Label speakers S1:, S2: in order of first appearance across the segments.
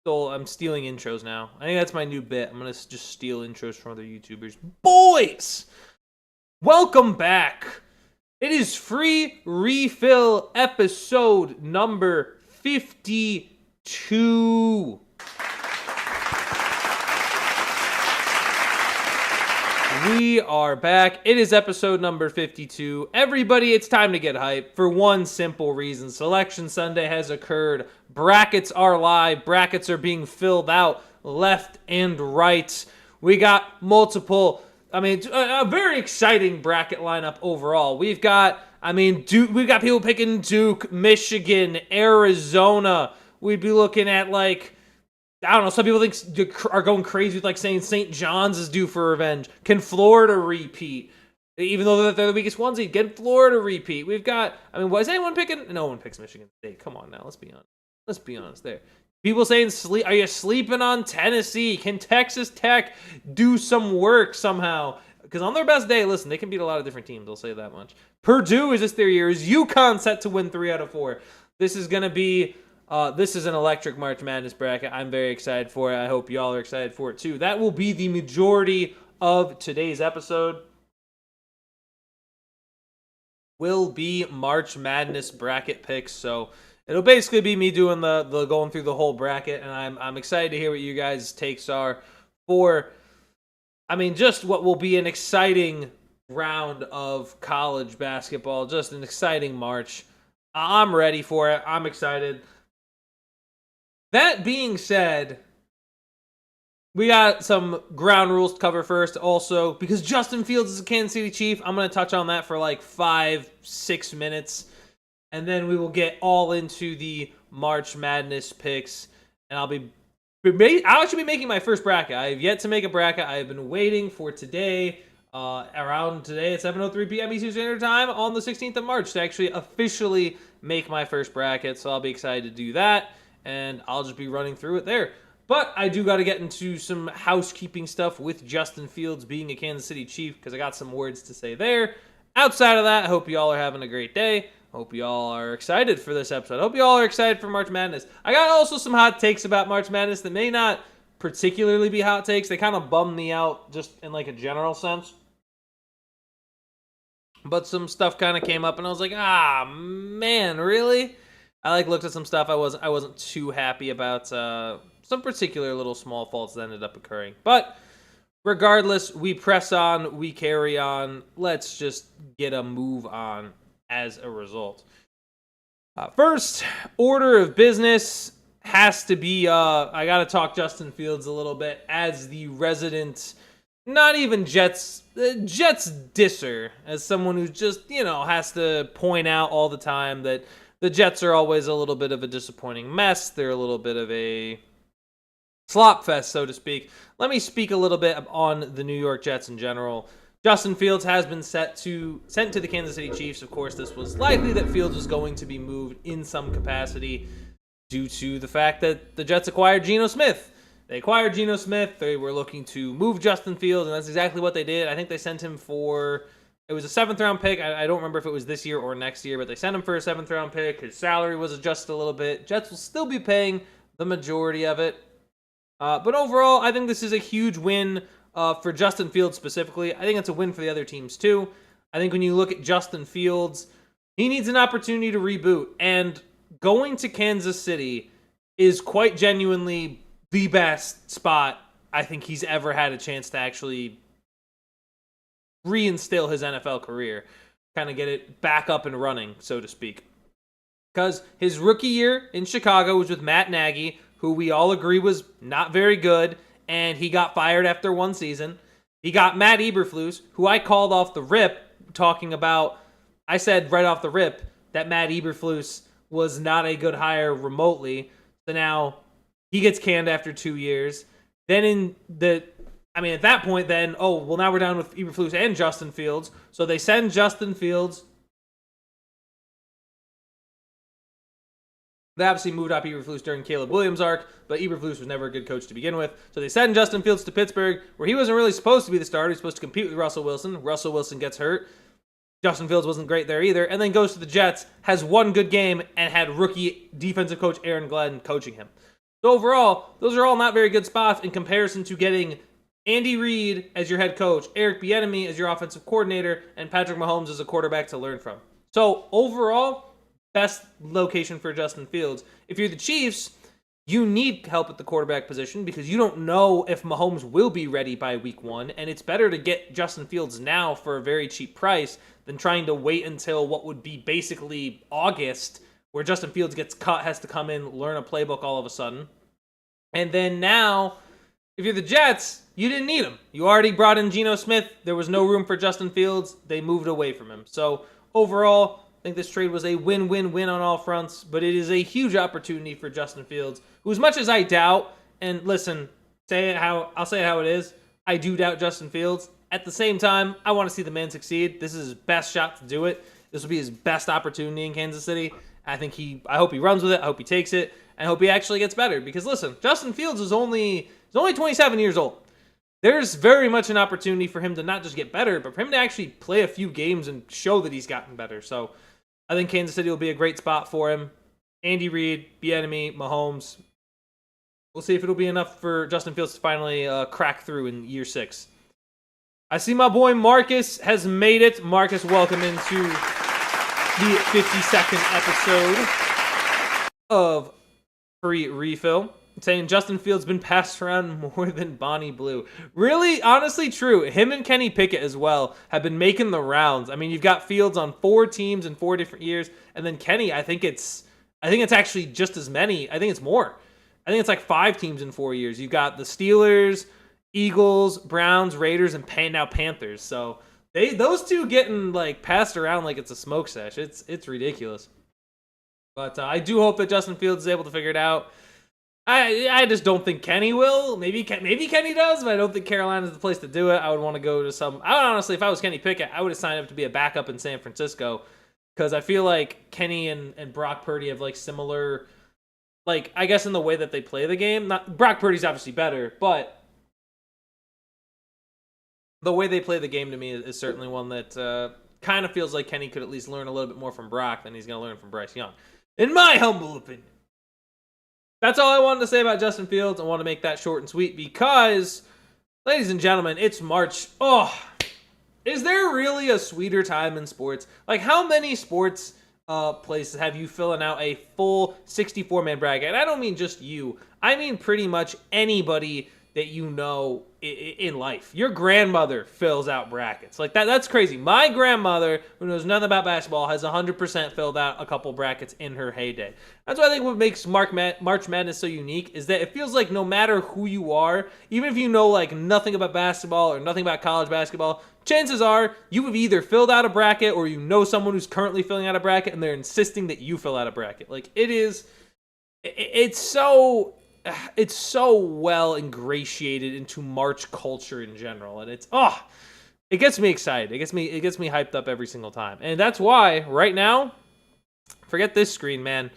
S1: I'm stealing intros now. I think that's my new bit. I'm gonna just steal intros from other YouTubers. Boys, welcome back. It is free refill episode number 52. We are back. It is episode number 52. Everybody, it's time to get hyped for one simple reason. Selection Sunday has occurred. Brackets are live. Brackets are being filled out left and right. We got multiple, a very exciting bracket lineup overall. We've got, Duke, we've got people picking Duke, Michigan, Arizona. We'd be looking at I don't know, some people are going crazy with saying St. John's is due for revenge. Can Florida repeat? Even though they're the weakest one seed, can Florida repeat? We've got, is anyone picking? No one picks Michigan State. Come on now, let's be honest. Let's be honest there. People saying, are you sleeping on Tennessee? Can Texas Tech do some work somehow? Because on their best day, listen, they can beat a lot of different teams, I'll say that much. Purdue, is this their year? Is UConn set to win 3 out of 4? This is going to be... this is an electric March Madness bracket. I'm very excited for it. I hope y'all are excited for it too. That will be the majority of today's episode. Will be March Madness bracket picks. So it'll basically be me doing the going through the whole bracket, and I'm excited to hear what you guys' takes are for. Just what will be an exciting round of college basketball. Just an exciting March. I'm ready for it. I'm excited. That being said, we got some ground rules to cover first. Also, because Justin Fields is a Kansas City Chief, I'm going to touch on that for 5-6 minutes. And then we will get all into the March Madness picks. And I'll actually be making my first bracket. I have yet to make a bracket. I have been waiting for today, around today at 7:03 p.m. Eastern Standard Time on the 16th of March to actually officially make my first bracket. So I'll be excited to do that. And I'll just be running through it there. But I do got to get into some housekeeping stuff with Justin Fields being a Kansas City Chief, because I got some words to say there. Outside of that, I hope y'all are having a great day. Hope y'all are excited for this episode. I hope y'all are excited for March Madness. I got also some hot takes about March Madness that may not particularly be hot takes. They kind of bum me out just in a general sense. But some stuff kind of came up and I was like, man, really? I looked at some stuff I wasn't too happy about. Some particular little small faults that ended up occurring. But regardless, we press on, we carry on. Let's just get a move on as a result. First order of business has to be, I got to talk Justin Fields a little bit as the resident, not even Jets disser, as someone who just, has to point out all the time that the Jets are always a little bit of a disappointing mess. They're a little bit of a slop fest, so to speak. Let me speak a little bit on the New York Jets in general. Justin Fields has been sent to the Kansas City Chiefs. Of course, this was likely that Fields was going to be moved in some capacity due to the fact that the Jets acquired Geno Smith. They acquired Geno Smith. They were looking to move Justin Fields, and that's exactly what they did. I think they sent him for... It was a 7th-round pick. I don't remember if it was this year or next year, but they sent him for a 7th-round pick. His salary was adjusted a little bit. Jets will still be paying the majority of it. But overall, I think this is a huge win for Justin Fields specifically. I think it's a win for the other teams too. I think when you look at Justin Fields, he needs an opportunity to reboot. And going to Kansas City is quite genuinely the best spot I think he's ever had a chance to actually reinstill his NFL career, kind of get it back up and running, so to speak. Because his rookie year in Chicago was with Matt Nagy, who we all agree was not very good, and he got fired after one season. He got Matt Eberflus, who I called off the rip, talking about, I said right off the rip that Matt Eberflus was not a good hire remotely. So now he gets canned after 2 years. Then at that point, then, now we're down with Eberflus and Justin Fields. So they send Justin Fields. They obviously moved up Eberflus during Caleb Williams' arc, but Eberflus was never a good coach to begin with. So they send Justin Fields to Pittsburgh, where he wasn't really supposed to be the starter. He was supposed to compete with Russell Wilson. Russell Wilson gets hurt. Justin Fields wasn't great there either. And then goes to the Jets, has one good game, and had rookie defensive coach Aaron Glenn coaching him. So overall, those are all not very good spots in comparison to getting Andy Reid as your head coach, Eric Bieniemy as your offensive coordinator, and Patrick Mahomes as a quarterback to learn from. So overall, best location for Justin Fields. If you're the Chiefs, you need help at the quarterback position because you don't know if Mahomes will be ready by week 1, and it's better to get Justin Fields now for a very cheap price than trying to wait until what would be basically August, where Justin Fields gets cut, has to come in, learn a playbook all of a sudden. And then now, if you're the Jets, you didn't need him. You already brought in Geno Smith. There was no room for Justin Fields. They moved away from him. So overall, I think this trade was a win-win-win on all fronts, but it is a huge opportunity for Justin Fields, who, as much as I doubt, and listen, I'll say it how it is, I do doubt Justin Fields. At the same time, I want to see the man succeed. This is his best shot to do it. This will be his best opportunity in Kansas City. I hope he runs with it. I hope he takes it. And I hope he actually gets better. Because listen, Justin Fields is only 27 years old. There's very much an opportunity for him to not just get better, but for him to actually play a few games and show that he's gotten better. So I think Kansas City will be a great spot for him. Andy Reid, Bieniemy, Mahomes. We'll see if it'll be enough for Justin Fields to finally crack through in year 6. I see my boy Marcus has made it. Marcus, welcome into the 52nd episode of Free Refill. Saying Justin Fields been passed around more than Bonnie Blue. Really, honestly true. Him and Kenny Pickett as well have been making the rounds. I mean, you've got Fields on 4 teams in 4 different years, and then Kenny, I think it's actually just as many. I think it's more. I think it's like 5 teams in 4 years. You've got the Steelers, Eagles, Browns, Raiders, and now Panthers. So those two getting like passed around like it's a smoke sesh. It's ridiculous. But I do hope that Justin Fields is able to figure it out. I just don't think Kenny will. Maybe Kenny does, but I don't think Carolina's the place to do it. I would want to go to some. I would honestly, if I was Kenny Pickett, I would have signed up to be a backup in San Francisco because I feel like Kenny and Brock Purdy have like similar, like I guess in the way that they play the game. Not Brock Purdy's obviously better, but the way they play the game to me is certainly one that kind of feels like Kenny could at least learn a little bit more from Brock than he's going to learn from Bryce Young, in my humble opinion. That's all I wanted to say about Justin Fields. I want to make that short and sweet because, ladies and gentlemen, it's March. Oh, is there really a sweeter time in sports? Like, how many sports places have you filling out a full 64-man bracket? And I don't mean just you. I mean pretty much anybody that you know in life. Your grandmother fills out brackets. Like, that's crazy. My grandmother, who knows nothing about basketball, has 100% filled out a couple brackets in her heyday. That's why I think what makes March Madness so unique is that it feels like no matter who you are, even if you know like nothing about basketball or nothing about college basketball, chances are you have either filled out a bracket or you know someone who's currently filling out a bracket and they're insisting that you fill out a bracket. Like, it's so well ingratiated into March culture in general, and it gets me excited. It gets me hyped up every single time, and that's why right now, forget this screen, man.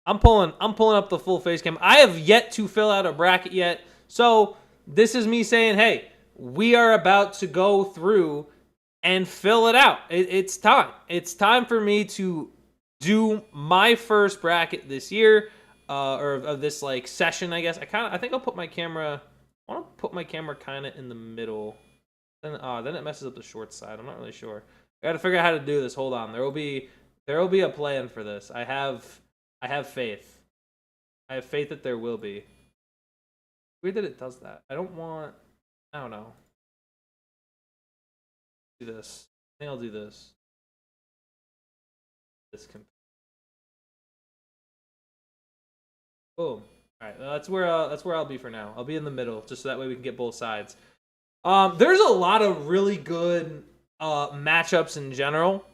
S1: I'm pulling up the full face cam. I have yet to fill out a bracket yet, so this is me saying, hey, we are about to go through and fill it out. It's time. It's time for me to do my first bracket this year. Or of this like session, I guess. I think I'll put my camera. I want to put my camera kind of in the middle. Then it messes up the short side. I'm not really sure. I got to figure out how to do this. Hold on. There will be a plan for this. I have faith. I have faith that there will be. Weird that it does that. I don't know. Do this. I think I'll do this. This can. Boom. All right, that's where I'll be for now. I'll be in the middle, just so that way we can get both sides. There's a lot of really good matchups in general.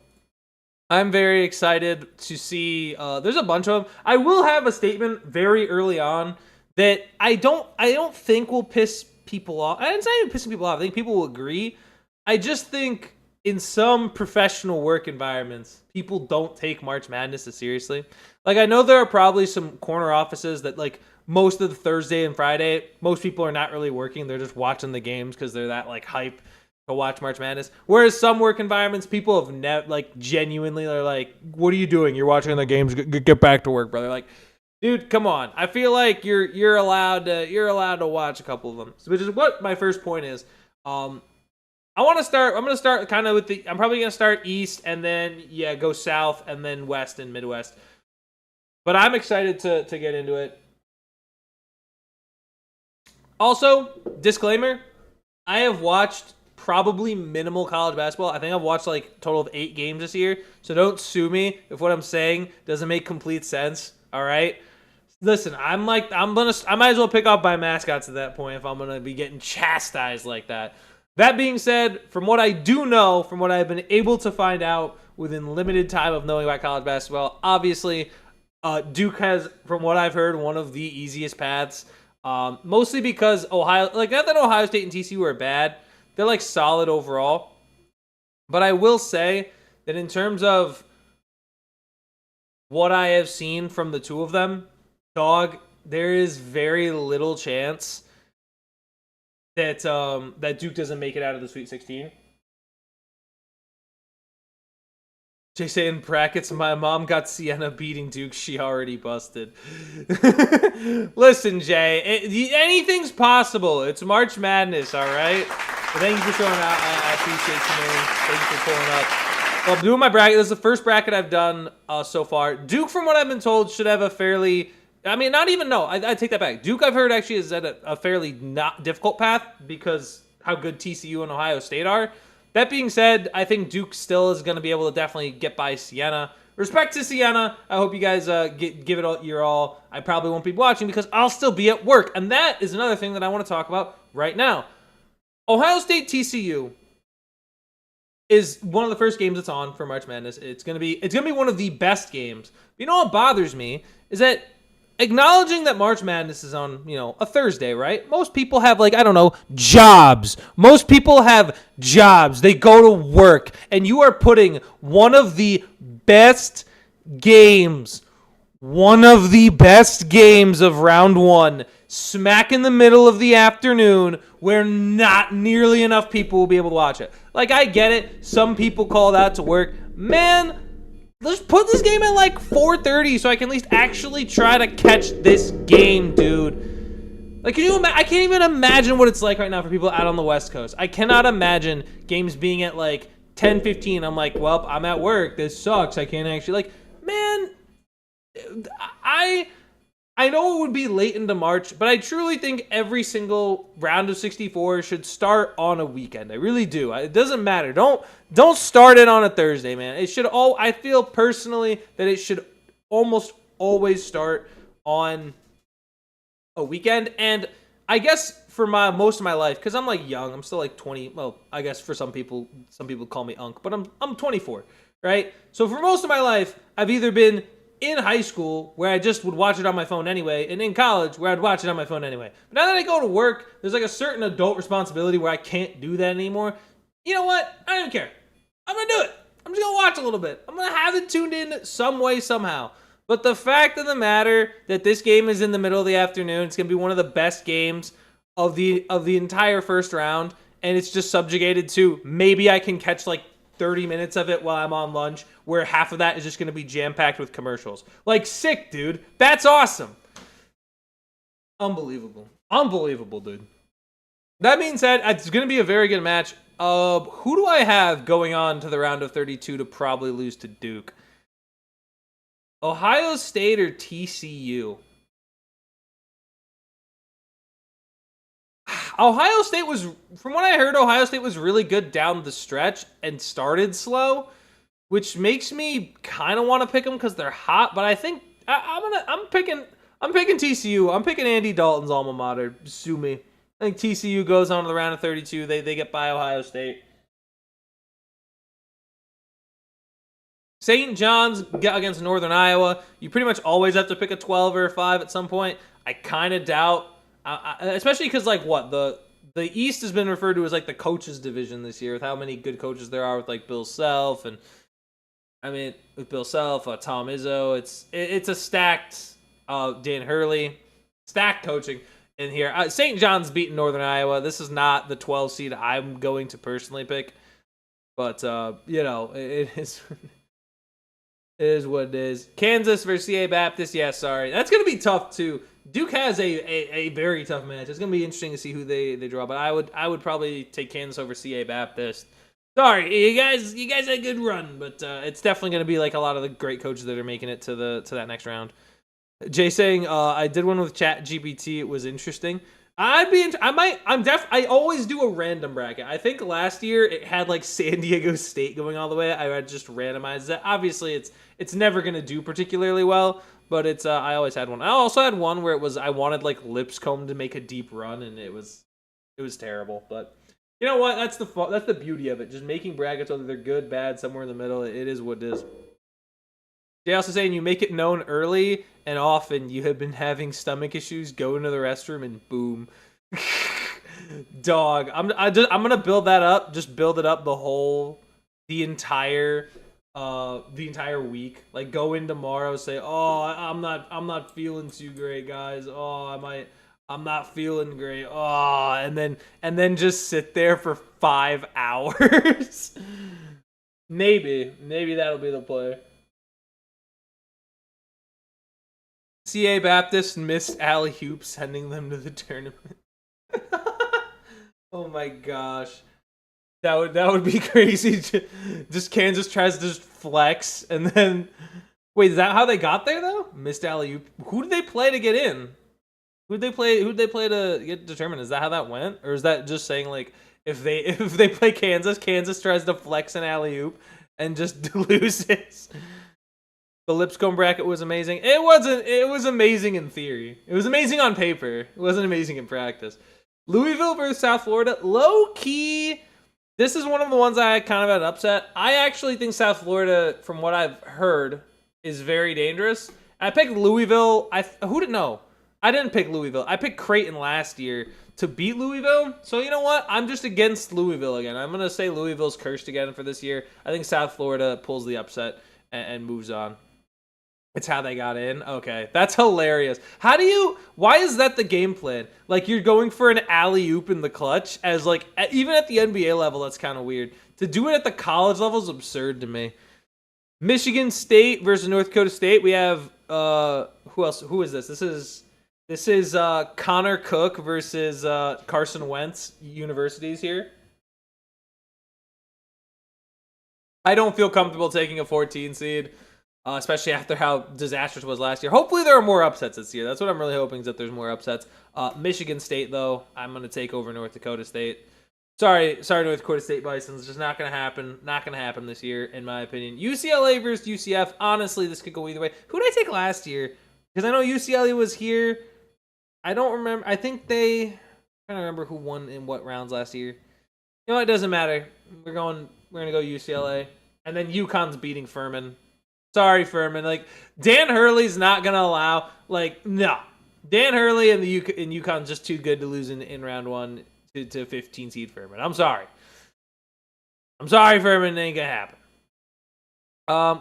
S1: I'm very excited to see. There's a bunch of them. I will have a statement very early on that I don't think will piss people off. It's not even pissing people off. I think people will agree. I just think in some professional work environments, people don't take March Madness as seriously. Like, I know there are probably some corner offices that, like, most of the Thursday and Friday, most people are not really working. They're just watching the games because they're that, like, hype to watch March Madness. Whereas some work environments, people have genuinely, they're like, what are you doing? You're watching the games. Get back to work, brother. Like, Dude, come on. I feel like you're allowed to watch a couple of them, which is what my first point is. I want to start. I'm gonna start kind of with the. I'm probably gonna start east and then go south and then west and Midwest. But I'm excited to get into it. Also, disclaimer: I have watched probably minimal college basketball. I think I've watched like a total of 8 games this year. So don't sue me if what I'm saying doesn't make complete sense. All right. Listen, I might as well pick off my mascots at that point if I'm gonna be getting chastised like that. That being said, from what I do know, from what I've been able to find out within limited time of knowing about college basketball, obviously Duke has, from what I've heard, one of the easiest paths. Mostly because Ohio, like not that Ohio State and TCU are bad, they're like solid overall. But I will say that in terms of what I have seen from the two of them, dog, there is very little chance that that Duke doesn't make it out of the Sweet 16. Jay saying brackets, my mom got Sienna beating Duke. She already busted. Listen, Jay, anything's possible. It's March Madness, all right? But thank you for showing out. I appreciate you, man. Thank you for pulling up. Well, I'm doing my bracket. This is the first bracket I've done so far. Duke, from what I've been told, should have a fairly... I mean, not even, no. I take that back. Duke, I've heard, actually is at a fairly not difficult path because how good TCU and Ohio State are. That being said, I think Duke still is going to be able to definitely get by Siena. Respect to Siena. I hope you guys give it your all. I probably won't be watching because I'll still be at work. And that is another thing that I want to talk about right now. Ohio State TCU is one of the first games that's on for March Madness. It's gonna be one of the best games. You know what bothers me is that acknowledging that March Madness is on, a Thursday, right? Most people have, jobs. Most people have jobs. They go to work. And you are putting one of the best games of round one smack in the middle of the afternoon where not nearly enough people will be able to watch it. Like, I get it. Some people called out to work. Man, let's put this game at 4:30 so I can at least actually try to catch this game, dude. Like, can you I can't even imagine what it's like right now for people out on the West Coast. I cannot imagine games being at 10:15. I'm like, well, I'm at work. This sucks. I can't actually man. I know it would be late into March, but I truly think every single round of 64 should start on a weekend. I really do. It doesn't matter. Don't start it on a Thursday, man. It should I feel personally that it should almost always start on a weekend. And I guess for most of my life, because I'm young, I'm still 20. Well, I guess for some people call me Unc, but I'm 24, right? So for most of my life, I've either been in high school, where I just would watch it on my phone anyway, and in college, where I'd watch it on my phone anyway. But now that I go to work, there's a certain adult responsibility where I can't do that anymore. You know what? I don't even care. I'm going to do it. I'm just going to watch a little bit. I'm going to have it tuned in some way, somehow. But the fact of the matter that this game is in the middle of the afternoon, it's going to be one of the best games of the entire first round, and it's just subjugated to maybe I can catch 30 minutes of it while I'm on lunch, where half of that is just going to be jam-packed with commercials. Sick, dude. That's awesome. Unbelievable. Unbelievable, dude. That being said, it's going to be a very good match. Who do I have going on to the round of 32 to probably lose to Duke? Ohio State or TCU? Ohio State was, from what I heard, Ohio State was really good down the stretch and started slow, which makes me kind of want to pick them because they're hot. But I think I'm picking TCU. I'm picking Andy Dalton's alma mater. Sue me. I think TCU goes on to the round of 32. They get by Ohio State. St. John's against Northern Iowa. You pretty much always have to pick a 12 or a 5 at some point. I kind of doubt. Especially because, the East has been referred to as, the coaches division this year with how many good coaches there are with, Bill Self. And, with Bill Self, Tom Izzo. It's a stacked Dan Hurley. Stacked coaching in here. St. John's beating Northern Iowa. This is not the 12 seed I'm going to personally pick. But, it is... It is what it is. Kansas versus CA Baptist. Yeah, sorry. That's going to be tough, too. Duke has a very tough match. It's going to be interesting to see who they draw, but I would probably take Kansas over CA Baptist. Sorry, you guys had a good run, but it's definitely going to be like a lot of the great coaches that are making it to that next round. Jay saying, I did one with Chat GPT. It was interesting. I always do a random bracket. I think last year it had like San Diego State going all the way. I would just randomize that. Obviously, it's never gonna do particularly well, but it's I always had one. I also had one where it was I wanted like Lipscomb to make a deep run, and it was terrible. But you know what? That's the beauty of it. Just making brackets, whether they're good, bad, somewhere in the middle. It is what it is. Jay also saying you make it known early and often you have been having stomach issues. Go into the restroom and boom. Dog, I'm gonna build that up. Just build it up the entire week. Like go in tomorrow, say, oh, I'm not feeling too great, guys. Oh, I'm not feeling great. Oh, and then just sit there for 5 hours. Maybe that'll be the play. CA Baptist missed alley-oop, sending them to the tournament. Oh my gosh. That would be crazy. Just Kansas tries to just flex, and then... Wait, is that how they got there, though? Missed alley-oop. Who did they play to get in? Who'd they play to get determined? Is that how that went? Or is that just saying, like, if they play Kansas tries to flex an alley-oop and just loses? The Lipscomb bracket was amazing. It was amazing in theory. It was amazing on paper. It wasn't amazing in practice. Louisville versus South Florida. Low key, this is one of the ones I kind of had upset. I actually think South Florida, from what I've heard, is very dangerous. I picked Louisville. Who didn't know? I didn't pick Louisville. I picked Creighton last year to beat Louisville. So you know what? I'm just against Louisville again. I'm going to say Louisville's cursed again for this year. I think South Florida pulls the upset and moves on. It's how they got in? Okay. That's hilarious. Why is that the game plan? Like, you're going for an alley-oop in the clutch as, like, even at the NBA level, that's kind of weird. To do it at the college level is absurd to me. Michigan State versus North Dakota State. We have, who else? Who is this? This is Connor Cook versus Carson Wentz universities here. I don't feel comfortable taking a 14 seed. Especially after how disastrous it was last year. Hopefully there are more upsets this year. That's what I'm really hoping, is that there's more upsets. Michigan State, though, I'm going to take over North Dakota State. Sorry, North Dakota State Bisons. It's just not going to happen. Not going to happen this year, in my opinion. UCLA versus UCF. Honestly, this could go either way. Who did I take last year? Because I know UCLA was here. I don't remember. I think I'm trying to remember who won in what rounds last year. You know what? It doesn't matter. We're going to go UCLA. And then UConn's beating Furman. Sorry, Furman. Like, Dan Hurley's not going to allow, like, no. Dan Hurley and UConn's just too good to lose in round one to 15 seed Furman. I'm sorry. Furman. It ain't going to happen.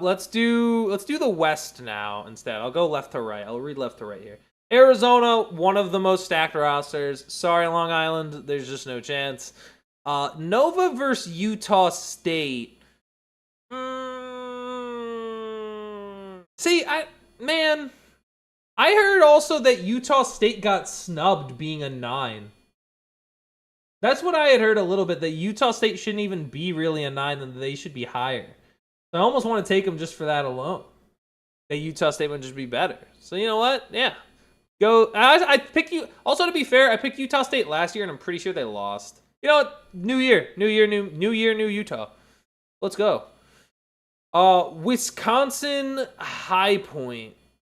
S1: Let's do the West now instead. I'll go left to right. I'll read left to right here. Arizona, one of the most stacked rosters. Sorry, Long Island. There's just no chance. Nova versus Utah State. See, I heard also that Utah State got snubbed being a 9. That's what I had heard a little bit, that Utah State shouldn't even be really a 9, and they should be higher. So I almost want to take them just for that alone. That Utah State would just be better. So you know what? Yeah. Go. I picked you. Also, to be fair, I picked Utah State last year, and I'm pretty sure they lost. You know what? New year, new Utah. Let's go. Wisconsin High Point.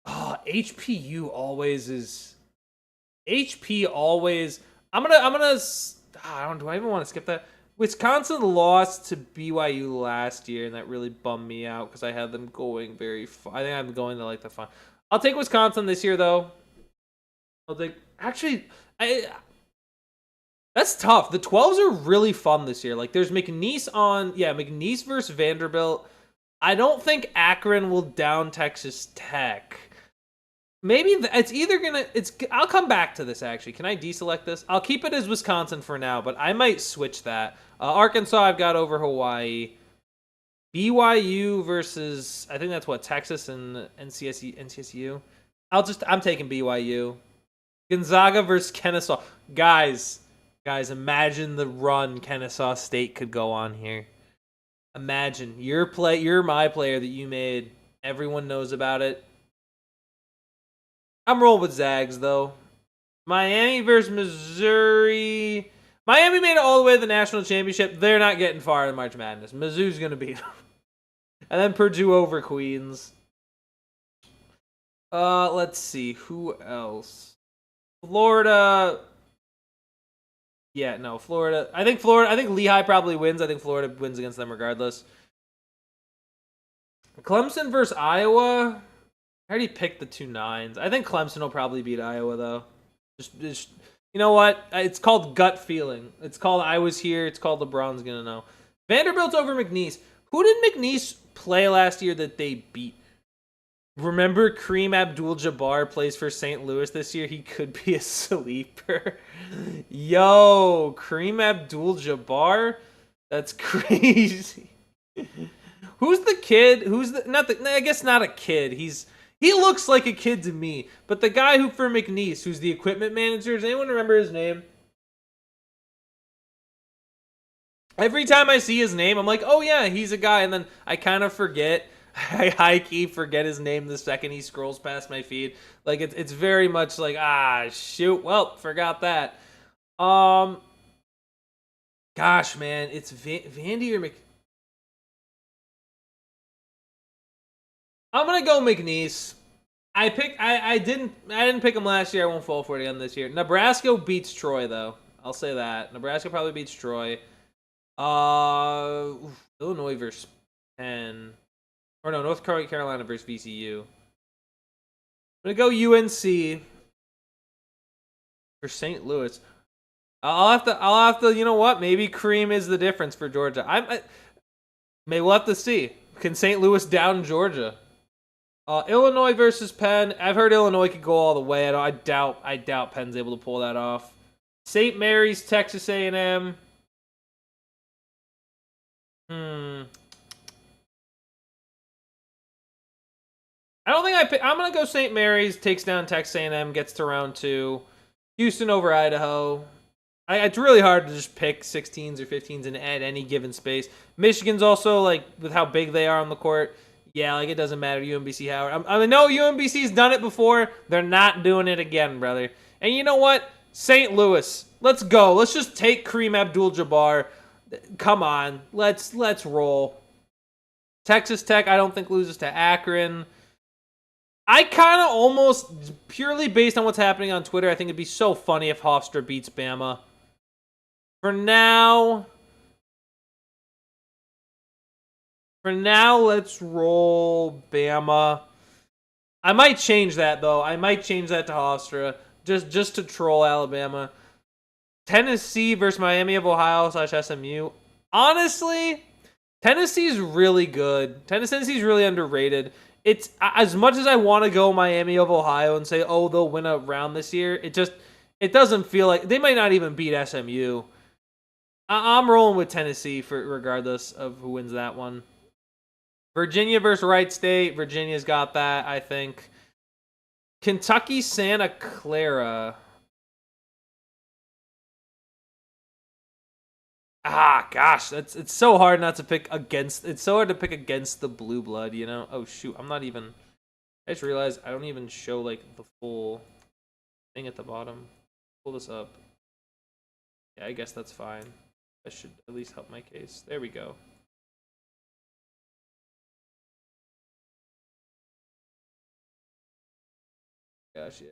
S1: HPU always is. HP always. Do I even want to skip that? Wisconsin lost to BYU last year, and that really bummed me out because I had them going very far. I think I'm going to like the fun. I'll take Wisconsin this year, though. That's tough. The 12s are really fun this year. Like, there's McNeese versus Vanderbilt. I don't think Akron will down Texas Tech. Maybe it's either gonna. I'll come back to this actually. Can I deselect this? I'll keep it as Wisconsin for now, but I might switch that. Arkansas, I've got over Hawaii. BYU versus, I think that's what, Texas and NCSU. I'm taking BYU. Gonzaga versus Kennesaw. Guys, imagine the run Kennesaw State could go on here. Imagine you're my player that you made. Everyone knows about it. I'm rolling with Zags though. Miami versus Missouri. Miami made it all the way to the national championship. They're not getting far in March Madness. Mizzou's gonna beat them. And then Purdue over Queens. Let's see who else. Florida. Yeah, no, Florida. I think Lehigh probably wins. I think Florida wins against them regardless. Clemson versus Iowa. I already picked the 2 9s. I think Clemson will probably beat Iowa though. Just you know what? It's called gut feeling. It's called I was here. It's called LeBron's gonna know. Vanderbilt over McNeese. Who did McNeese play last year that they beat? Remember Kareem Abdul-Jabbar plays for St. Louis this year? He could be a sleeper. Yo, Kareem Abdul-Jabbar? That's crazy. Who's the kid? I guess not a kid. He looks like a kid to me. But the guy who for McNeese, who's the equipment manager, does anyone remember his name? Every time I see his name, I'm like, oh yeah, he's a guy. And then I kind of forget. I high-key forget his name the second he scrolls past my feed. Like, it's very much like, shoot, well, forgot that. Gosh, man, it's Vandy or I'm gonna go McNeese. I didn't pick him last year. I won't fall for it again this year. Nebraska beats Troy though. I'll say that. Nebraska probably beats Troy. Illinois versus Penn. Or no, North Carolina versus VCU. I'm gonna go UNC for St. Louis. I'll have to. You know what? Maybe Kareem is the difference for Georgia. Maybe we'll have to see. Can St. Louis down Georgia? Illinois versus Penn. I've heard Illinois could go all the way. I doubt Penn's able to pull that off. St. Mary's, Texas A&M. I don't think I'm gonna go St. Mary's, takes down Texas A&M, gets to round 2. Houston over Idaho. It's really hard to just pick 16s or 15s and add any given space. Michigan's also, like, with how big they are on the court, yeah, like, it doesn't matter. UMBC Howard. I know UMBC's done it before. They're not doing it again, brother. And you know what? St. Louis. Let's go. Let's just take Kareem Abdul-Jabbar. Come on. Let's roll. Texas Tech, I don't think loses to Akron. I kind of almost, purely based on what's happening on Twitter, I think it'd be so funny if Hofstra beats Bama. For now, let's roll Bama. I might change that, though. I might change that to Hofstra, just to troll Alabama. Tennessee versus Miami of Ohio / SMU. Honestly, Tennessee's really good. Tennessee's really underrated. It's as much as I want to go Miami of Ohio and say, oh, they'll win a round this year. It doesn't feel like they might not even beat SMU. I'm rolling with Tennessee for regardless of who wins that one. Virginia versus Wright State. Virginia's got that, I think. Kentucky, Santa Clara. Gosh, it's so hard not to pick against. It's so hard to pick against the blue blood, you know. Oh shoot, I just realized I don't even show like the full thing at the bottom. Pull this up. Yeah, I guess that's fine. That should at least help my case. There we go. Gosh, yeah.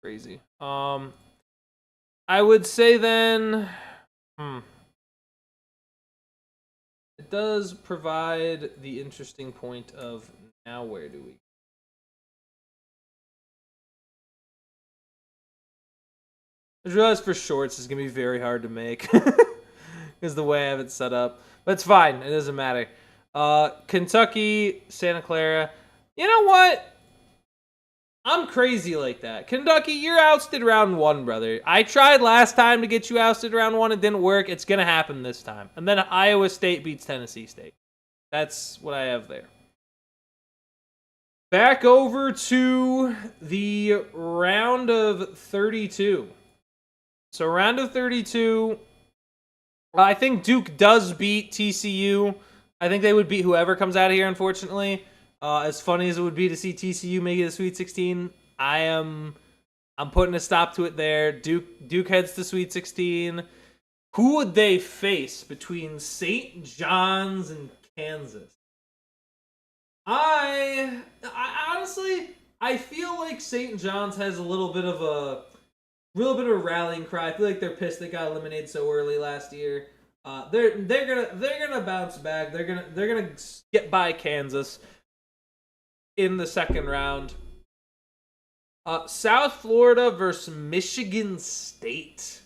S1: Crazy. I would say then, it does provide the interesting point of now where do we? I just realized for shorts it's going to be very hard to make because the way I have it set up. But it's fine. It doesn't matter. Kentucky, Santa Clara. You know what? I'm crazy like that. Kentucky, you're ousted round 1, brother. I tried last time to get you ousted round 1. It didn't work. It's going to happen this time. And then Iowa State beats Tennessee State. That's what I have there. Back over to the round of 32. So round of 32, I think Duke does beat TCU. I think they would beat whoever comes out of here, unfortunately. As funny as it would be to see TCU make it a Sweet 16, I'm putting a stop to it there. Duke heads to Sweet 16. Who would they face between St. John's and Kansas? I honestly, I feel like St. John's has a little bit of a rallying cry. I feel like they're pissed they got eliminated so early last year. They're gonna bounce back. They're gonna get by Kansas in the second round. South Florida versus Michigan State.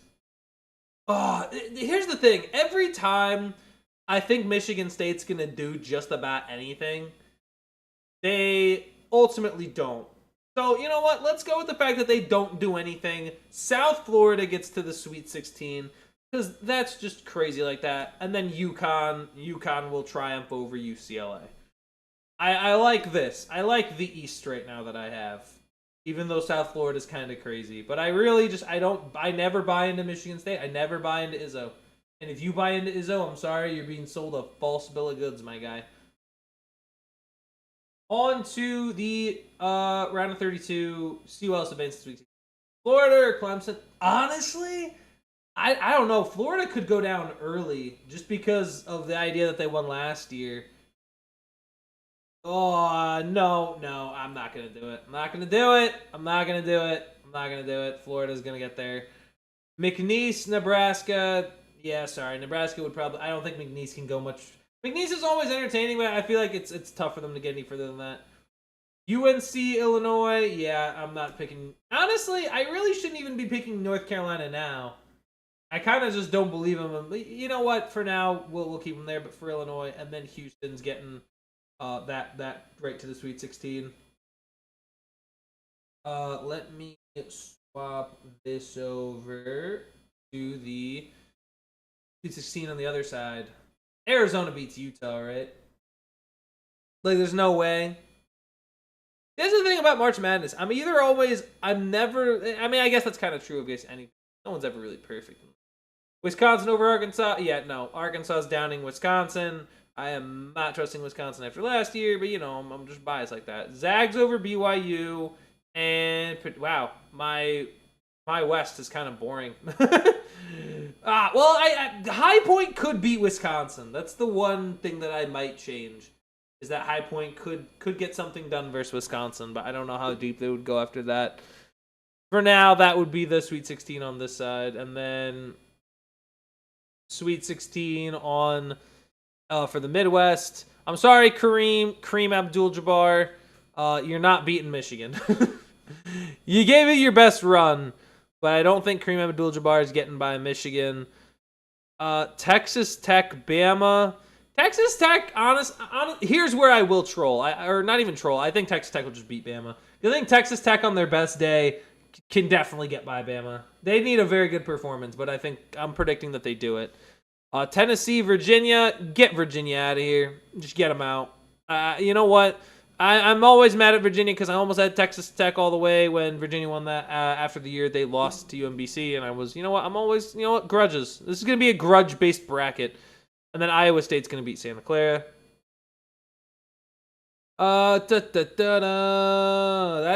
S1: Here's the thing. Every time I think Michigan State's gonna do just about anything, they ultimately don't. So, you know what? Let's go with the fact that they don't do anything. South Florida gets to the Sweet 16, because that's just crazy like that. And then UConn will triumph over UCLA. I like this. I like the East right now that I have. Even though South Florida is kind of crazy. But I really just, I never buy into Michigan State. I never buy into Izzo. And if you buy into Izzo, I'm sorry, you're being sold a false bill of goods, my guy. On to the round of 32. See who else advances to Sweet 16. Florida or Clemson? Honestly, I don't know. Florida could go down early just because of the idea that they won last year. Oh, no, I'm not going to do it. I'm not going to do it. Florida's going to get there. McNeese, Nebraska. Yeah, sorry. Nebraska would probably... I don't think McNeese can go much... McNeese is always entertaining, but I feel like it's tough for them to get any further than that. UNC, Illinois. Yeah, I'm not picking... Honestly, I really shouldn't even be picking North Carolina now. I kind of just don't believe them. You know what? For now, we'll keep them there. But for Illinois, and then Houston's getting... that right to the Sweet 16. Let me swap this over to the Sweet 16 on the other side. Arizona beats Utah, right? Like, there's no way. Here's the thing about March Madness. I guess that's kind of true of anything. No one's ever really perfect. Wisconsin over Arkansas? Yeah, no. Arkansas is downing Wisconsin. I am not trusting Wisconsin after last year, but, I'm just biased like that. Zags over BYU, and, wow, my West is kind of boring. High Point could beat Wisconsin. That's the one thing that I might change, is that High Point could get something done versus Wisconsin, but I don't know how deep they would go after that. For now, that would be the Sweet 16 on this side, and then Sweet 16 on... for the Midwest. I'm sorry, Kareem Abdul-Jabbar. You're not beating Michigan. You gave it your best run, but I don't think Kareem Abdul-Jabbar is getting by Michigan. Texas Tech, Bama. Texas Tech, here's where I will troll. Or not even troll. I think Texas Tech will just beat Bama. I think Texas Tech on their best day can definitely get by Bama. They need a very good performance, but I'm predicting that they do it. Tennessee, Virginia, get Virginia out of here. Just get them out. You know what? I'm always mad at Virginia because I almost had Texas Tech all the way when Virginia won that after the year they lost to UMBC, and I was, grudges. This is going to be a grudge-based bracket. And then Iowa State's going to beat Santa Clara. That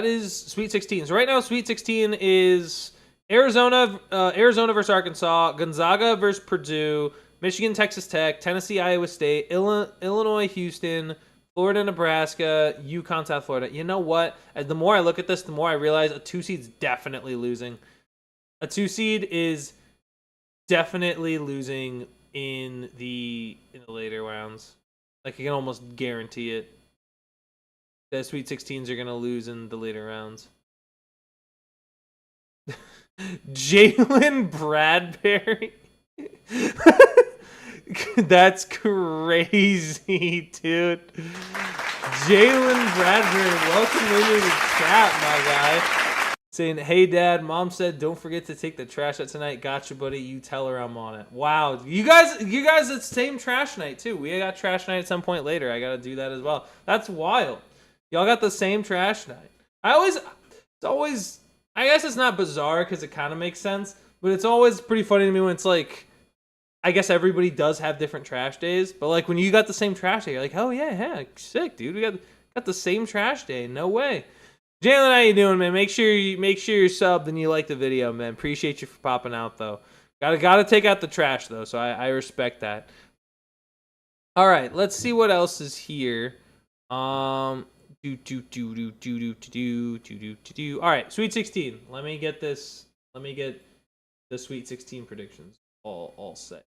S1: is Sweet 16. So right now, Sweet 16 is Arizona versus Arkansas, Gonzaga versus Purdue, Michigan, Texas Tech, Tennessee, Iowa State, Illinois, Houston, Florida, Nebraska, UConn, South Florida. You know what? The more I look at this, the more I realize a 2 seed's definitely losing. A 2 seed is definitely losing in the later rounds. Like, I can almost guarantee it. The Sweet 16s are going to lose in the later rounds. Jalen Bradbury? That's crazy, dude. Jalen Bradbury, welcome into the chat, my guy. Saying, hey, Dad, Mom said don't forget to take the trash out tonight. Gotcha, buddy. You tell her I'm on it. Wow. You guys, it's same trash night, too. We got trash night at some point later. I got to do that as well. That's wild. Y'all got the same trash night. I guess it's not bizarre because it kind of makes sense, but it's always pretty funny to me when it's like, I guess everybody does have different trash days, but like when you got the same trash day, you're like, oh yeah, sick, dude. We got the same trash day. No way. Jalen, how you doing, man? Make sure you're subbed and you like the video, man. Appreciate you for popping out, though. Gotta take out the trash, though, so I respect that. All right, let's see what else is here. All right, Sweet 16. Let me get this. Let me get the Sweet 16 predictions all set.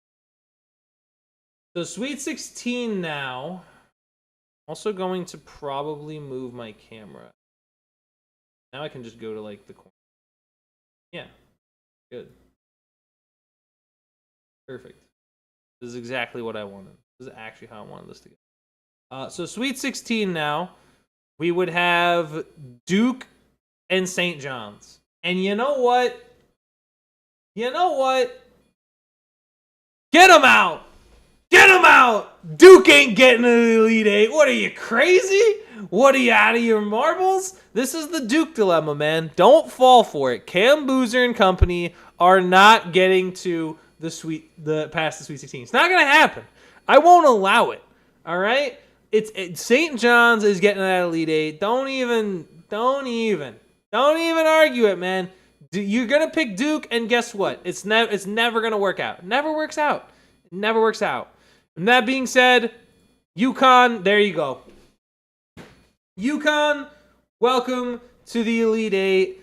S1: So Sweet 16 now. Also going to probably move my camera. Now I can just go to like the corner. Yeah, good. Perfect. This is exactly what I wanted. This is actually how I wanted this to go. So Sweet 16 now. We would have Duke and St. John's. And you know what? Get them out! Get them out! Duke ain't getting to the Elite Eight. What are you, crazy? What are you, out of your marbles? This is the Duke dilemma, man. Don't fall for it. Cam Boozer and company are not getting to past the Sweet 16. It's not going to happen. I won't allow it. All right? St. John's is getting that Elite Eight. Don't even argue it, man. You're going to pick Duke, and guess what? It's never going to work out. It never works out. And that being said, UConn, there you go. UConn, welcome to the Elite Eight.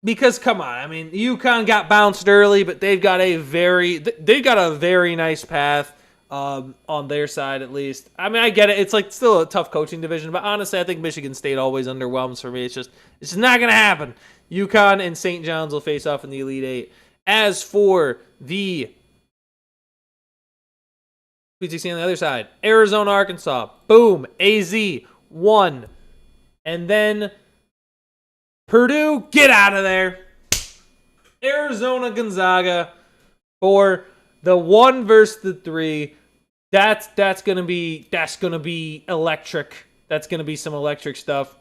S1: Because come on, I mean, UConn got bounced early, but they've got a very nice path on their side at least. I mean, I get it. It's like still a tough coaching division, but honestly, I think Michigan State always underwhelms for me. It's just not gonna happen. UConn and St. John's will face off in the Elite Eight. As for the Sweet 16 on the other side, Arizona, Arkansas, boom, AZ, 1. And then Purdue, get out of there. Arizona, Gonzaga for the 1 versus the 3. That's gonna be electric. That's gonna be some electric stuff.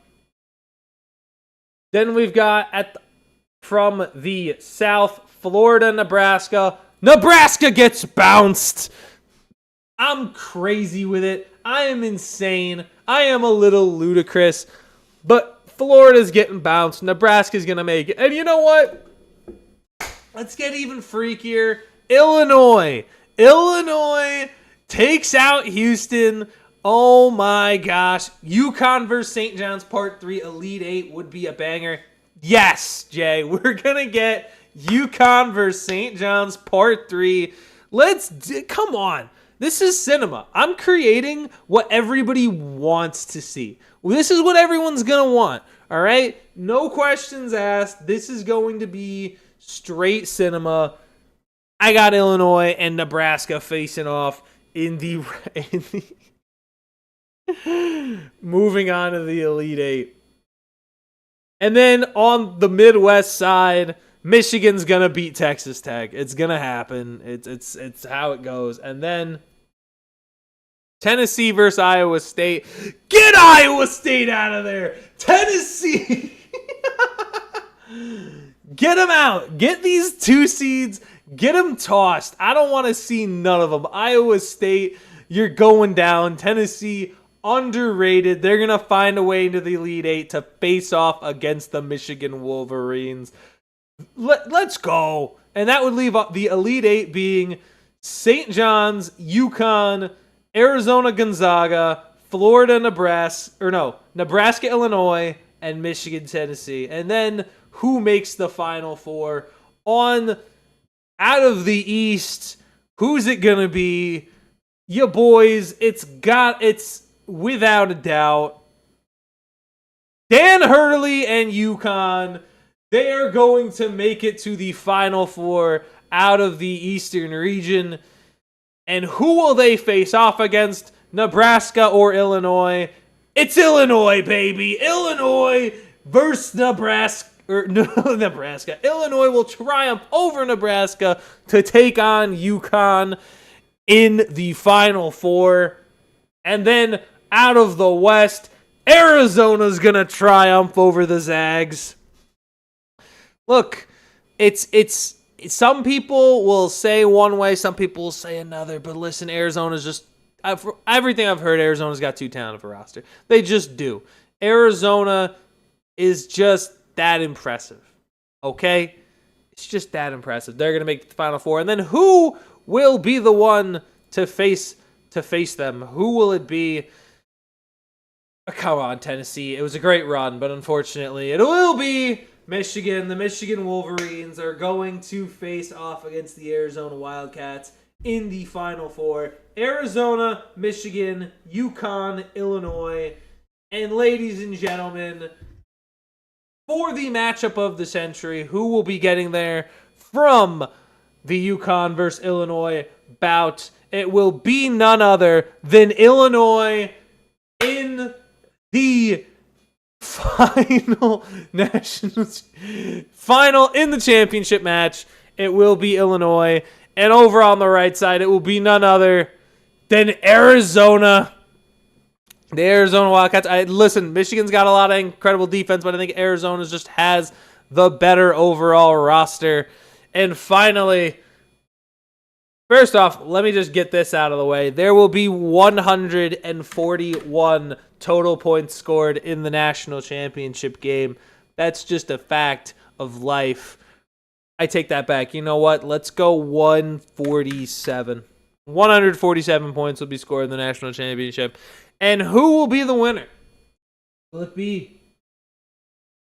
S1: Then we've got from the South, Florida, Nebraska. Nebraska gets bounced. I'm crazy with it. I am insane. I am a little ludicrous. But Florida's getting bounced. Nebraska's going to make it. And you know what? Let's get even freakier. Illinois takes out Houston. Oh my gosh. UConn versus St. John's Part 3 Elite 8 would be a banger. Yes, Jay. We're going to get UConn versus St. John's Part 3. Come on. This is cinema. I'm creating what everybody wants to see. This is what everyone's going to want. All right? No questions asked. This is going to be straight cinema. I got Illinois and Nebraska facing off in the moving on to the Elite Eight. And then on the Midwest side, Michigan's gonna beat Texas Tech. It's gonna happen. It's how it goes. And then Tennessee versus Iowa State. Get Iowa State out of there. Tennessee. Get them out. Get these 2 seeds. Get them tossed. I don't want to see none of them. Iowa State, you're going down. Tennessee, underrated. They're going to find a way into the Elite Eight to face off against the Michigan Wolverines. Let's go. And that would leave the Elite Eight being St. John's, UConn, Arizona, Gonzaga, Florida, Nebraska, Illinois, and Michigan, Tennessee. And then who makes the Final Four? Out of the East, who's it going to be? You boys, it's without a doubt Dan Hurley and UConn. They are going to make it to the Final Four out of the Eastern region. And who will they face off against? Nebraska or Illinois? It's Illinois, baby. Illinois versus Nebraska. No, Nebraska. Illinois will triumph over Nebraska to take on UConn in the Final Four. And then out of the West, Arizona's going to triumph over the Zags. Look, it's some people will say one way, some people will say another. But listen, Arizona's just... everything I've heard, Arizona's got too talented of a roster. They just do. Arizona is just that impressive. Okay? It's just that impressive. They're going to make the Final Four. And then who will be the one to face them? Who will it be? Oh, come on, Tennessee. It was a great run, but unfortunately, it will be Michigan. The Michigan Wolverines are going to face off against the Arizona Wildcats in the Final Four. Arizona, Michigan, UConn, Illinois. And ladies and gentlemen, for the matchup of the century, who will be getting there from the UConn versus Illinois bout? It will be none other than Illinois in the final in the championship match. It will be Illinois. And over on the right side, it will be none other than Arizona. The Arizona Wildcats. Listen, Michigan's got a lot of incredible defense, but I think Arizona just has the better overall roster. And finally, first off, let me just get this out of the way. There will be 141 total points scored in the national championship game. That's just a fact of life. I take that back. You know what? Let's go 147. 147 points will be scored in the national championship. And who will be the winner? Will it be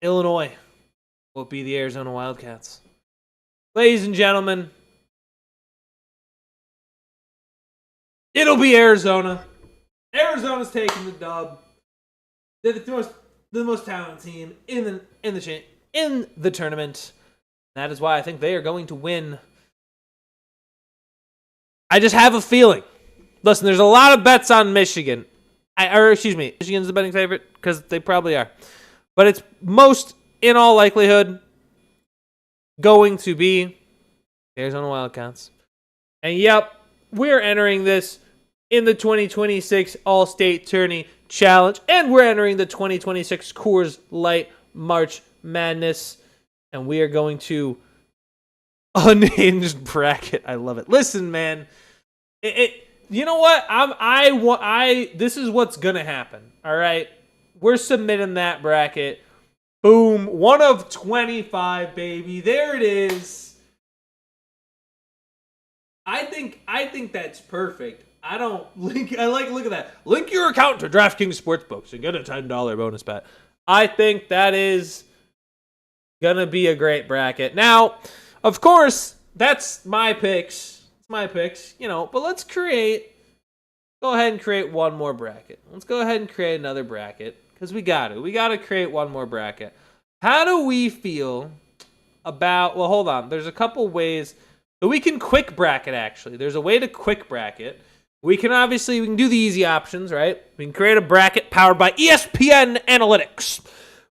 S1: Illinois? Will it be the Arizona Wildcats? Ladies and gentlemen, it'll be Arizona. Arizona's taking the dub. They're the most talented team in the tournament. That is why I think they are going to win. I just have a feeling. Listen, there's a lot of bets on Michigan. Michigan's the betting favorite because they probably are. But it's most, in all likelihood, going to be Arizona Wildcats. And yep, we're entering this in the 2026 All-State Tourney Challenge. And we're entering the 2026 Coors Light March Madness. And we are going to unhinged bracket. I love it. Listen, man. You know what? This is what's gonna happen. All right, we're submitting that bracket. Boom, 1 of 25, baby. There it is. I think that's perfect. Look at that. Link your account to DraftKings Sportsbooks and get a $10 bonus bet. I think that is gonna be a great bracket. Now, of course, that's my picks. But let's go ahead and create one more bracket. Let's go ahead and create another bracket because we got to create one more bracket. How do we feel about, well, hold on. There's a couple ways that we can quick bracket, actually. There's a way to quick bracket. We can do the easy options, right? We can create a bracket powered by ESPN Analytics.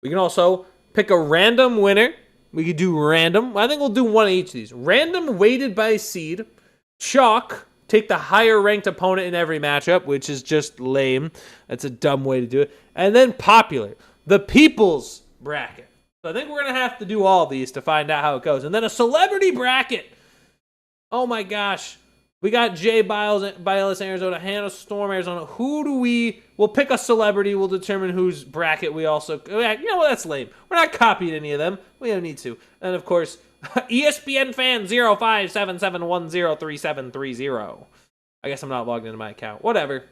S1: We can also pick a random winner. We could do random. I think we'll do one of each of these. Random weighted by seed. Chalk, take the higher ranked opponent in every matchup, which is just lame. That's a dumb way to do it. And then popular, the people's bracket. So I think we're going to have to do all these to find out how it goes. And then a celebrity bracket. Oh my gosh. We got Jay Biles, Arizona, Hannah Storm, Arizona. We'll pick a celebrity. We'll determine whose bracket we also, you know what, that's lame. We're not copying any of them. We don't need to. And of course, ESPN fan 0577103730. I guess I'm not logged into my account. Whatever.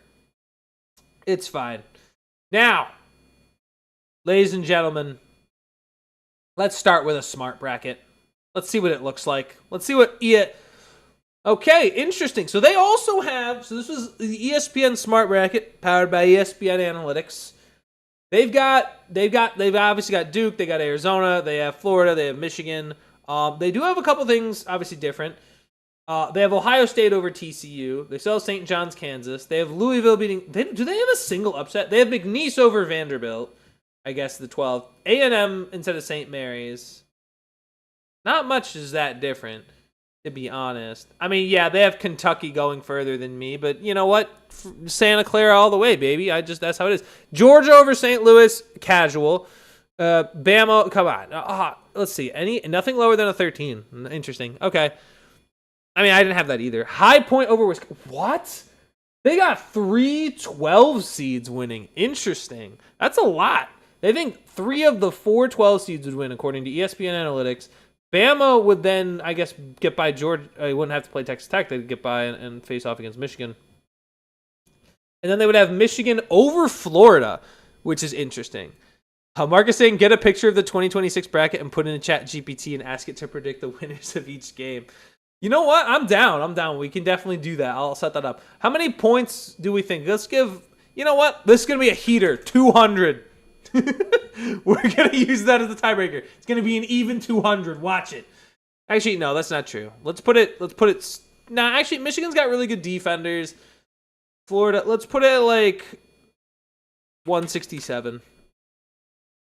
S1: It's fine. Now, ladies and gentlemen, let's start with a smart bracket. Let's see what it looks like. Let's see what Okay, interesting. So they also have, this was the ESPN Smart Bracket powered by ESPN Analytics. They've obviously got Duke, they got Arizona, they have Florida, they have Michigan. They do have a couple things obviously different. They have Ohio State over TCU. They still have St. John's, Kansas. They have Louisville beating. Do they have a single upset? They have McNeese over Vanderbilt. I guess the 12th. A&M instead of St. Mary's. Not much is that different, to be honest. I mean, yeah, they have Kentucky going further than me, but you know what? Santa Clara all the way, baby. That's how it is. Georgia over St. Louis, casual. Bama, come on. Let's see. Nothing lower than a 13. Interesting. Okay. I mean, I didn't have that either. High Point over Wisconsin. What? They got 3 12 seeds winning. Interesting. That's a lot. They think 3 of the 4 12 seeds would win, according to ESPN Analytics. Bama would then, I guess, get by Georgia. They wouldn't have to play Texas Tech. They'd get by and face off against Michigan. And then they would have Michigan over Florida, which is interesting. Marcus saying, get a picture of the 2026 bracket and put in a chat GPT and ask it to predict the winners of each game. You know what? I'm down. We can definitely do that. I'll set that up. How many points do we think? Let's give... You know what? This is going to be a heater. 200. We're going to use that as the tiebreaker. It's going to be an even 200. Watch it. Actually, no, that's not true. Let's put it... Nah, actually, Michigan's got really good defenders. Florida, let's put it at like 167.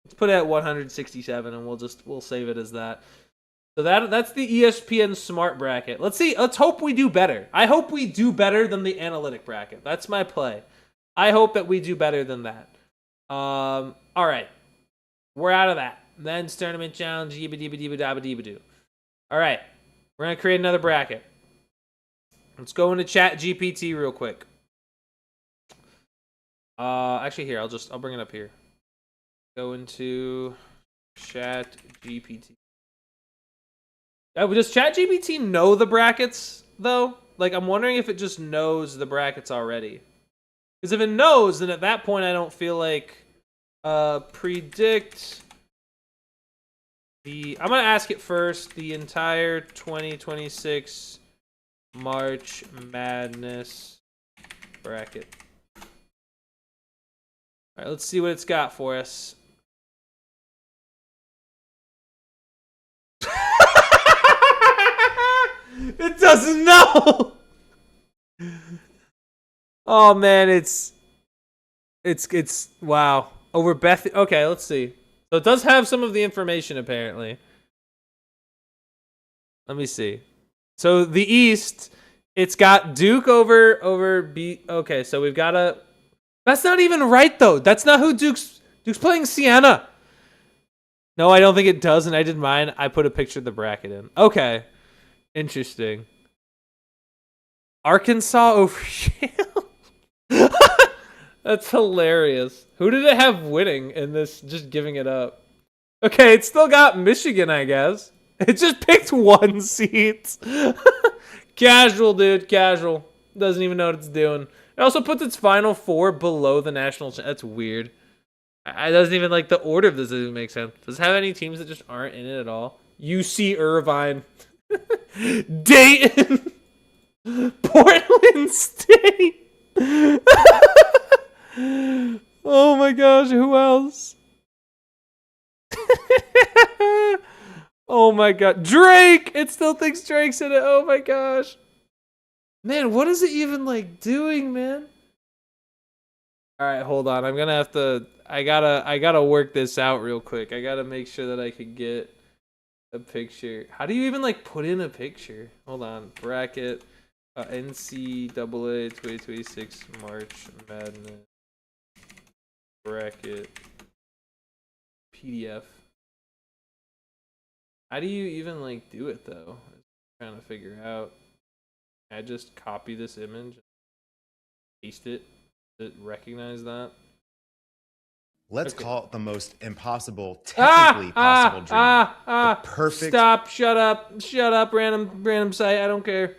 S1: Let's put it at 167 and we'll save it as that. So that's the ESPN Smart Bracket. Let's see. Let's hope we do better. I hope we do better than the analytic bracket. That's my play. I hope that we do better than that. All right. We're out of that. Men's Tournament Challenge. Yibba-dibba-dibba-dabba-dibba-doo. All right. We're going to create another bracket. Let's go into Chat GPT real quick. Actually, here. I'll bring it up here. Go into Chat GPT. Does ChatGPT know the brackets, though? Like, I'm wondering if it just knows the brackets already. Because if it knows, then at that point, I don't feel like... predict... I'm going to ask it first. The entire 2026 March Madness bracket. All right, let's see what it's got for us. It doesn't know. Oh man, it's wow. Over Beth. Okay, let's see. So it does have some of the information apparently. Let me see. So the East, it's got Duke over B. Okay, so we've got a. That's not even right though. That's not who Duke's playing. Siena. No, I don't think it does, and I did mine. I put a picture of the bracket in. Okay. Interesting. Arkansas over Yale. That's hilarious. Who did it have winning in this? Just giving it up. Okay, it still got Michigan, I guess. It just picked 1 seat. Casual, dude. Casual. Doesn't even know what it's doing. It also puts its final 4 below the national. That's weird. It doesn't even like the order of this doesn't make sense. Does it have any teams that just aren't in it at all? UC Irvine. Dayton. Portland State. Oh my gosh, who else? Oh my god. Drake! It still thinks Drake's in it. Oh my gosh. Man, what is it even like doing, man? Alright, hold on. I'm gonna have to I gotta work this out real quick. I gotta make sure that I can get a picture. How do you even like put in a picture? Hold on. Bracket NCAA 2026 March Madness bracket PDF. How do you even like do it though? I'm trying to figure out. I just copy this image, paste it. Does it recognize that?
S2: Let's call it the most impossible, technically possible dream. The perfect.
S1: Stop! Shut up! Random site. I don't care.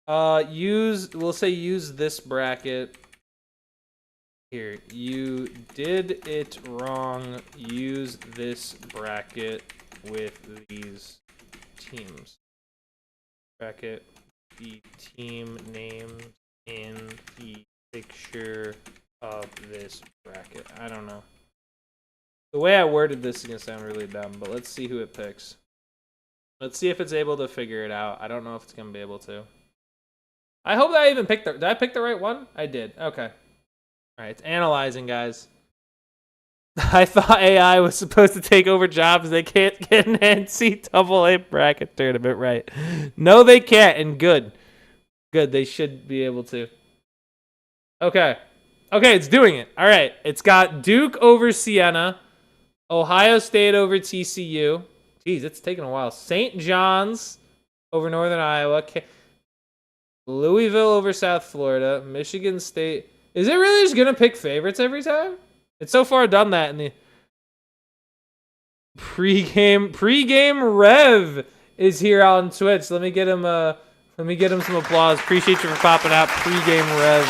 S1: We'll say use this bracket. Here, you did it wrong. Use this bracket with these teams. Bracket the team name in the picture of this bracket. I don't know. The way I worded this is going to sound really dumb, but let's see who it picks. Let's see if it's able to figure it out. I don't know if it's going to be able to. I hope that I even picked did I pick the right one? I did. Okay. All right, it's analyzing, guys. I thought AI was supposed to take over jobs. They can't get an NCAA bracket tournament right. No, they can't, and good. Good, they should be able to. Okay. Okay, it's doing it. All right, it's got Duke over Siena, Ohio State over TCU. Jeez, it's taking a while. St. John's over Northern Iowa. Louisville over South Florida. Michigan State. Is it really just going to pick favorites every time? It's so far done that in the pregame Rev is here on Twitch. Let me get him some applause. Appreciate you for popping out. Pregame Rev.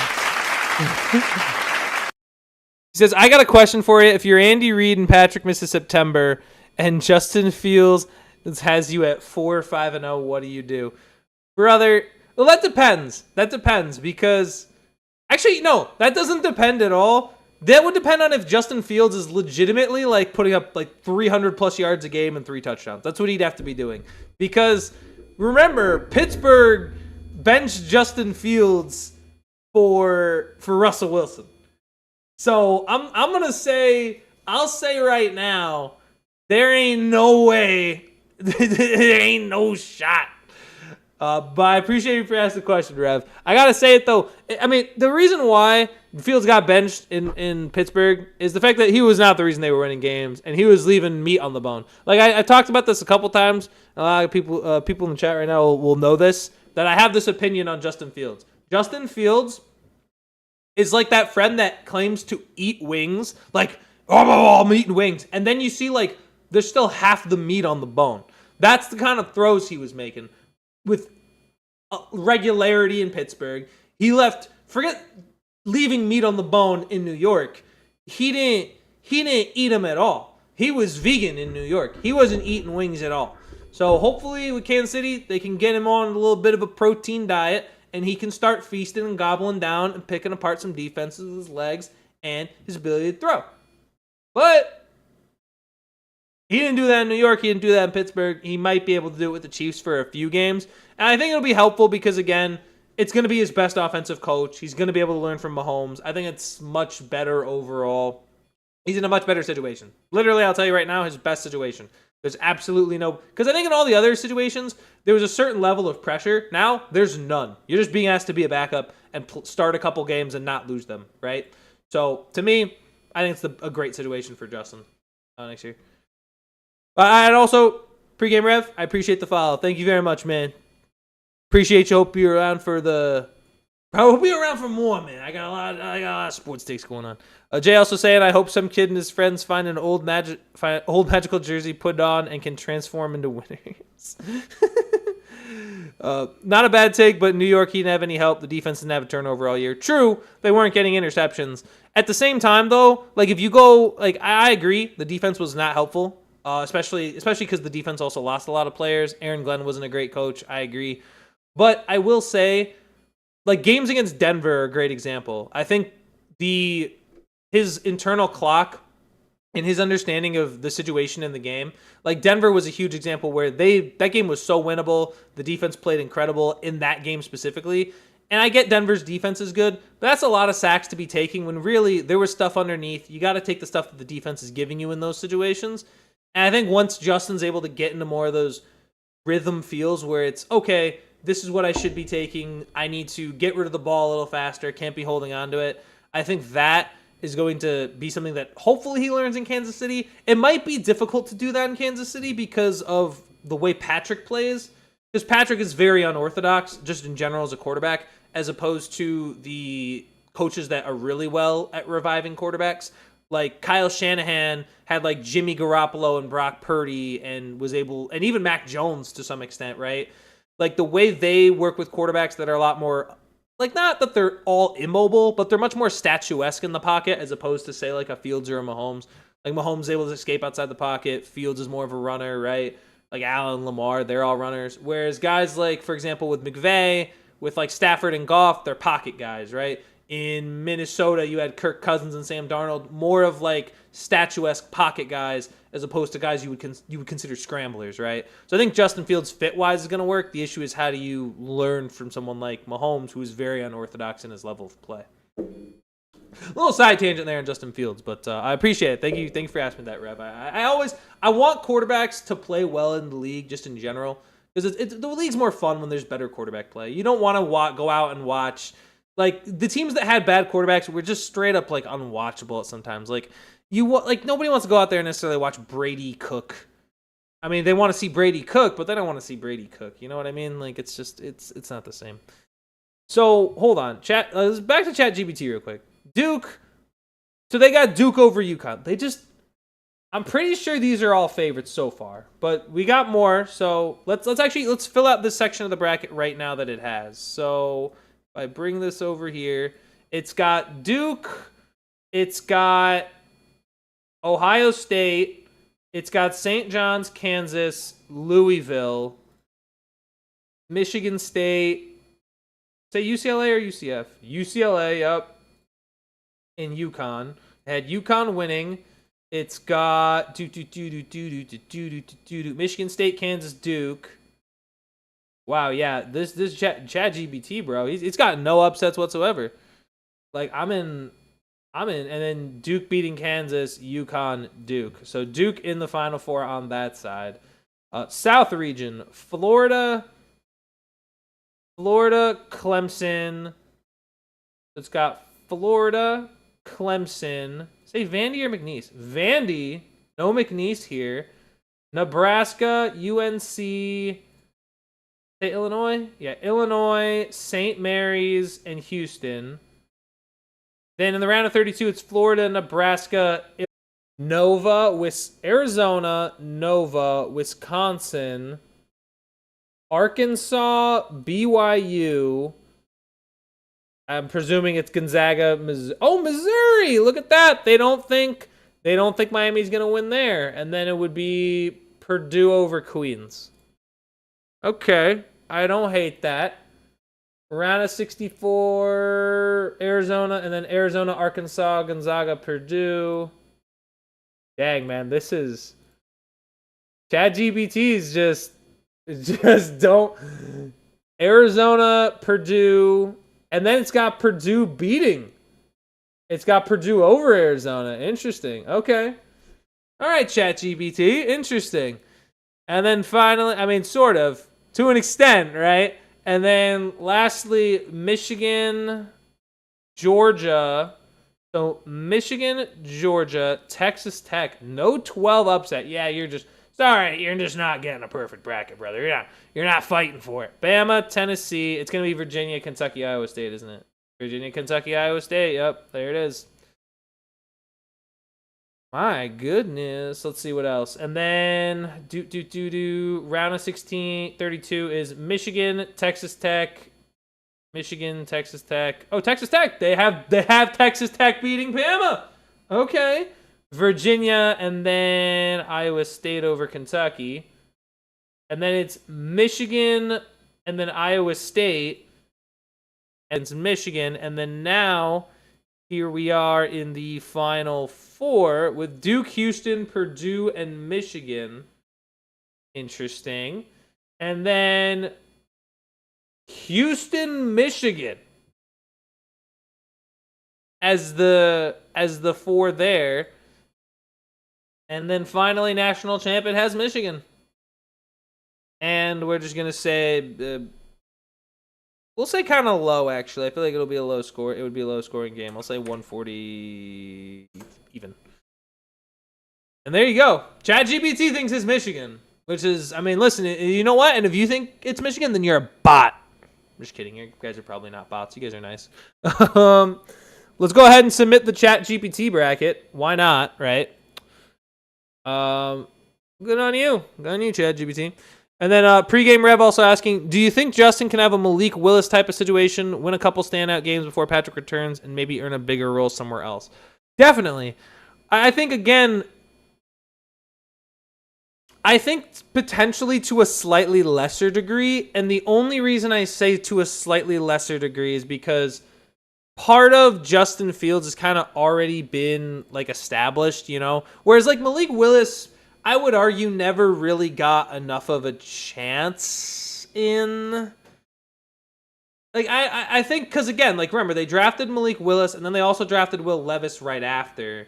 S1: He says, I got a question for you. If you're Andy Reid and Patrick misses September and Justin Fields has you at 4-5-0, what do you do? Brother, well, that depends. That depends because actually, no, that doesn't depend at all. That would depend on if Justin Fields is legitimately like putting up like 300 plus yards a game and 3 touchdowns. That's what he'd have to be doing. Because remember, Pittsburgh benched Justin Fields for Russell Wilson. So I'm gonna say, I'll say right now, there ain't no way, there ain't no shot. But I appreciate you for asking the question, Rev. I gotta say it though. I mean, the reason why Fields got benched in Pittsburgh is the fact that he was not the reason they were winning games, and he was leaving meat on the bone. Like I talked about this a couple times. A lot of people in the chat right now will know this, that I have this opinion on Justin Fields. Justin Fields is like that friend that claims to eat wings, like, oh, I'm eating wings, and then you see like there's still half the meat on the bone. That's the kind of throws he was making. With regularity in Pittsburgh. He left, forget leaving meat on the bone in New York. He didn't eat them at all. He was vegan in New York. He wasn't eating wings at all. So hopefully with Kansas City, they can get him on a little bit of a protein diet and he can start feasting and gobbling down and picking apart some defenses with his legs and his ability to throw. But he didn't do that in New York. He didn't do that in Pittsburgh. He might be able to do it with the Chiefs for a few games. And I think it'll be helpful because, again, it's going to be his best offensive coach. He's going to be able to learn from Mahomes. I think it's much better overall. He's in a much better situation. Literally, I'll tell you right now, his best situation. There's absolutely no... Because I think in all the other situations, there was a certain level of pressure. Now, there's none. You're just being asked to be a backup and start a couple games and not lose them, right? So, to me, I think it's a great situation for Justin next year. And also, pregame Rev, I appreciate the follow. Thank you very much, man. Appreciate you. Hope you're around for the... I hope you're around for more, man. I got a lot of sports takes going on. Jay also saying, I hope some kid and his friends find an old magical jersey, put it on, and can transform into winners. Not a bad take, but New York, he didn't have any help. The defense didn't have a turnover all year. True, they weren't getting interceptions. At the same time, though, like if you go... like I agree, the defense was not helpful. Especially because the defense also lost a lot of players. Aaron Glenn wasn't a great coach. I agree. But I will say, like, games against Denver are a great example. I think his internal clock and his understanding of the situation in the game, like Denver was a huge example where that game was so winnable. The defense played incredible in that game specifically. And I get Denver's defense is good, but that's a lot of sacks to be taking when really there was stuff underneath. You got to take the stuff that the defense is giving you in those situations. And I think once Justin's able to get into more of those rhythm feels where it's, okay, this is what I should be taking. I need to get rid of the ball a little faster. Can't be holding on to it. I think that is going to be something that hopefully he learns in Kansas City. It might be difficult to do that in Kansas City because of the way Patrick plays. Because Patrick is very unorthodox, just in general as a quarterback, as opposed to the coaches that are really well at reviving quarterbacks. Like Kyle Shanahan had like Jimmy Garoppolo and Brock Purdy and was able, and even Mac Jones to some extent, right? Like the way they work with quarterbacks that are a lot more, like not that they're all immobile, but they're much more statuesque in the pocket as opposed to say like a Fields or a Mahomes. Like Mahomes is able to escape outside the pocket. Fields is more of a runner, right? Like Allen, Lamar, they're all runners. Whereas guys like, for example, with McVay, with like Stafford and Goff, they're pocket guys, right? In Minnesota, you had Kirk Cousins and Sam Darnold, more of like statuesque pocket guys as opposed to guys you would consider scramblers, right? So I think Justin Fields fit-wise is going to work. The issue is how do you learn from someone like Mahomes, who is very unorthodox in his level of play. A little side tangent there on Justin Fields, but I appreciate it. Thank you for asking me that, Rev. I want quarterbacks to play well in the league just in general because the league's more fun when there's better quarterback play. You don't want to go out and watch. Like, the teams that had bad quarterbacks were just straight up, like, unwatchable at sometimes. Like, nobody wants to go out there and necessarily watch Brady cook. I mean, they want to see Brady cook, but they don't want to see Brady cook. You know what I mean? Like, it's just, it's not the same. So, hold on. Back to ChatGPT real quick. Duke. So, they got Duke over UConn. I'm pretty sure these are all favorites so far. But we got more. So, let's fill out this section of the bracket right now that it has. So, I bring this over here. It's got Duke. It's got Ohio State. It's got St. John's, Kansas, Louisville, Michigan State. Say UCLA or UCF? UCLA, yep. And UConn. It had UConn winning. It's got Michigan State, Kansas, Duke. Wow, yeah, this ChatGPT, bro, it's got no upsets whatsoever. Like, I'm in, and then Duke beating Kansas, UConn, Duke. So Duke in the Final Four on that side. South region, Florida, Clemson. It's got Florida, Clemson. Say Vandy or McNeese? Vandy, no McNeese here. Nebraska, UNC. Say Illinois? Yeah, Illinois, St. Mary's, and Houston. Then in the round of 32, it's Florida, Nebraska, Arizona, Nova, Wisconsin, Arkansas, BYU. I'm presuming it's Gonzaga, Missouri. Oh, Missouri! Look at that. They don't think Miami's gonna win there, and then it would be Purdue over Queens. Okay, I don't hate that. Round of 64, Arizona, and then Arizona, Arkansas, Gonzaga, Purdue. Dang, man, this is... ChatGPT's just don't... Arizona, Purdue, and then it's got Purdue beating. It's got Purdue over Arizona. Interesting. Okay. All right, ChatGPT. Interesting. And then finally, I mean, sort of, to an extent, right? And then lastly, Michigan, Georgia. So Michigan, Georgia, Texas Tech. No 12 upset. Yeah, you're just not getting a perfect bracket, brother. You're not fighting for it. Bama, Tennessee. It's gonna be Virginia, Kentucky, Iowa State, isn't it? Virginia, Kentucky, Iowa State. Yep, there it is. My goodness. Let's see what else. And then round of 16, 32 is Michigan, Texas Tech. Michigan, Texas Tech. Oh, Texas Tech. They have Texas Tech beating Bama. Okay. Virginia and then Iowa State over Kentucky. And then it's Michigan and then Iowa State. And it's Michigan. And then now here we are in the Final Four with Duke, Houston, Purdue, and Michigan. Interesting. And then Houston, Michigan as the four there. And then finally, national champion has Michigan. And we're just going to say, we'll say kind of low, actually. I feel like it'll be a low score. It would be a low-scoring game. I'll say 140 even. And there you go. ChatGPT thinks it's Michigan, which is, I mean, listen, you know what? And if you think it's Michigan, then you're a bot. I'm just kidding. You guys are probably not bots. You guys are nice. Let's go ahead and submit the ChatGPT bracket. Why not, right? Good on you. Good on you, ChatGPT. And then pregame Rev also asking, do you think Justin can have a Malik Willis type of situation, win a couple standout games before Patrick returns, and maybe earn a bigger role somewhere else? Definitely. I think, again, potentially to a slightly lesser degree, and the only reason I say to a slightly lesser degree is because part of Justin Fields has kind of already been like established, you know? Whereas like Malik Willis, I would argue never really got enough of a chance in. Like, I think, because again, like, remember, they drafted Malik Willis, and then they also drafted Will Levis right after.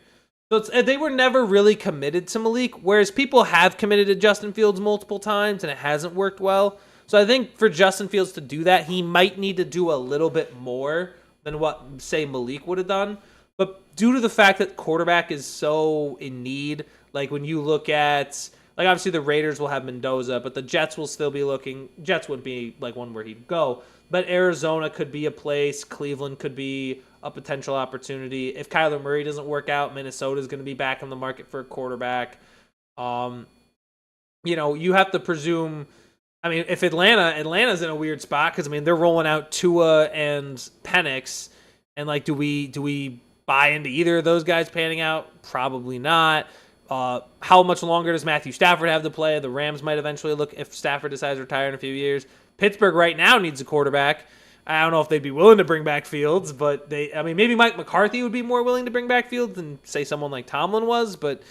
S1: So they were never really committed to Malik, whereas people have committed to Justin Fields multiple times, and it hasn't worked well. So I think for Justin Fields to do that, he might need to do a little bit more than what, say, Malik would have done. But due to the fact that quarterback is so in need, like, when you look at, like, obviously the Raiders will have Mendoza, but the Jets will still be looking, Jets wouldn't be, like, one where he'd go. But Arizona could be a place. Cleveland could be a potential opportunity. If Kyler Murray doesn't work out, Minnesota is going to be back on the market for a quarterback. You know, you have to presume. I mean, if Atlanta's in a weird spot because I mean they're rolling out Tua and Penix, and like, do we buy into either of those guys panning out? Probably not. How much longer does Matthew Stafford have to play? The Rams might eventually look if Stafford decides to retire in a few years. Pittsburgh right now needs a quarterback. I don't know if they'd be willing to bring back Fields, but maybe Mike McCarthy would be more willing to bring back Fields than, say, someone like Tomlin was, but I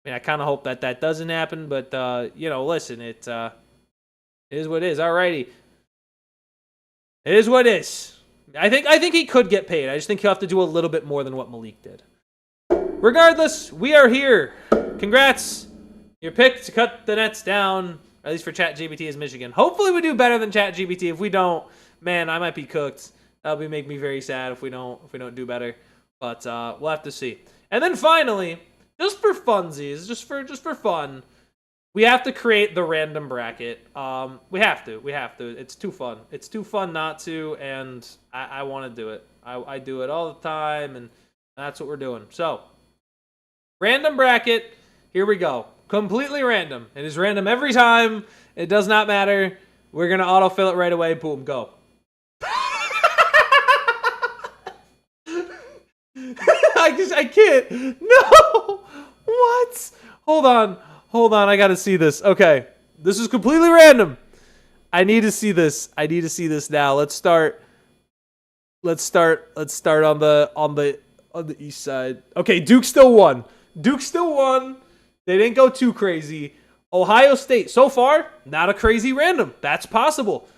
S1: mean, I kind of hope that doesn't happen, but, you know, listen, it is what it is. Alrighty. It is what it is. I think he could get paid. I just think he'll have to do a little bit more than what Malik did. Regardless, we are here. Congrats. Your pick to cut the Nets down. At least for ChatGPT is Michigan. Hopefully we do better than ChatGPT. If we don't, man, I might be cooked. That'll make me very sad if we don't do better. But we'll have to see. And then finally, just for funsies, just for fun, we have to create the random bracket. We have to. It's too fun. It's too fun not to, and I want to do it. I do it all the time, and that's what we're doing. So, random bracket. Here we go. Completely random. It is random every time. It does not matter. We're going to autofill it right away. Boom, go. I can't. No. What? Hold on. I got to see this. Okay. This is completely random. I need to see this. Now. Let's start on the east side. Okay, Duke still won. They didn't go too crazy. Ohio State, so far, not a crazy random. That's possible.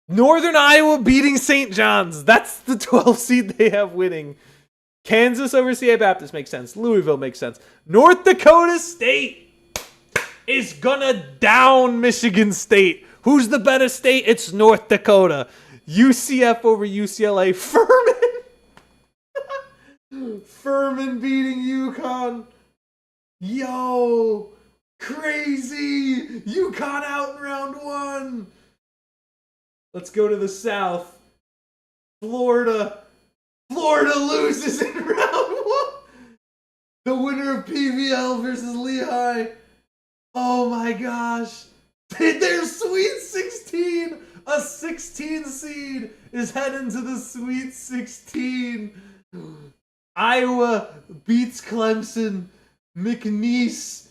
S1: Northern Iowa beating St. John's. That's the 12 seed they have winning. Kansas over CA Baptist makes sense. Louisville makes sense. North Dakota State is gonna down Michigan State. Who's the better state? It's North Dakota. UCF over UCLA. Furman beating UConn. Yo, crazy! UConn out in round 1. Let's go to the South. Florida loses in round 1. The winner of PVL versus Lehigh. Oh my gosh. They're Sweet 16. A 16 seed is heading to the Sweet 16. Iowa beats Clemson. McNeese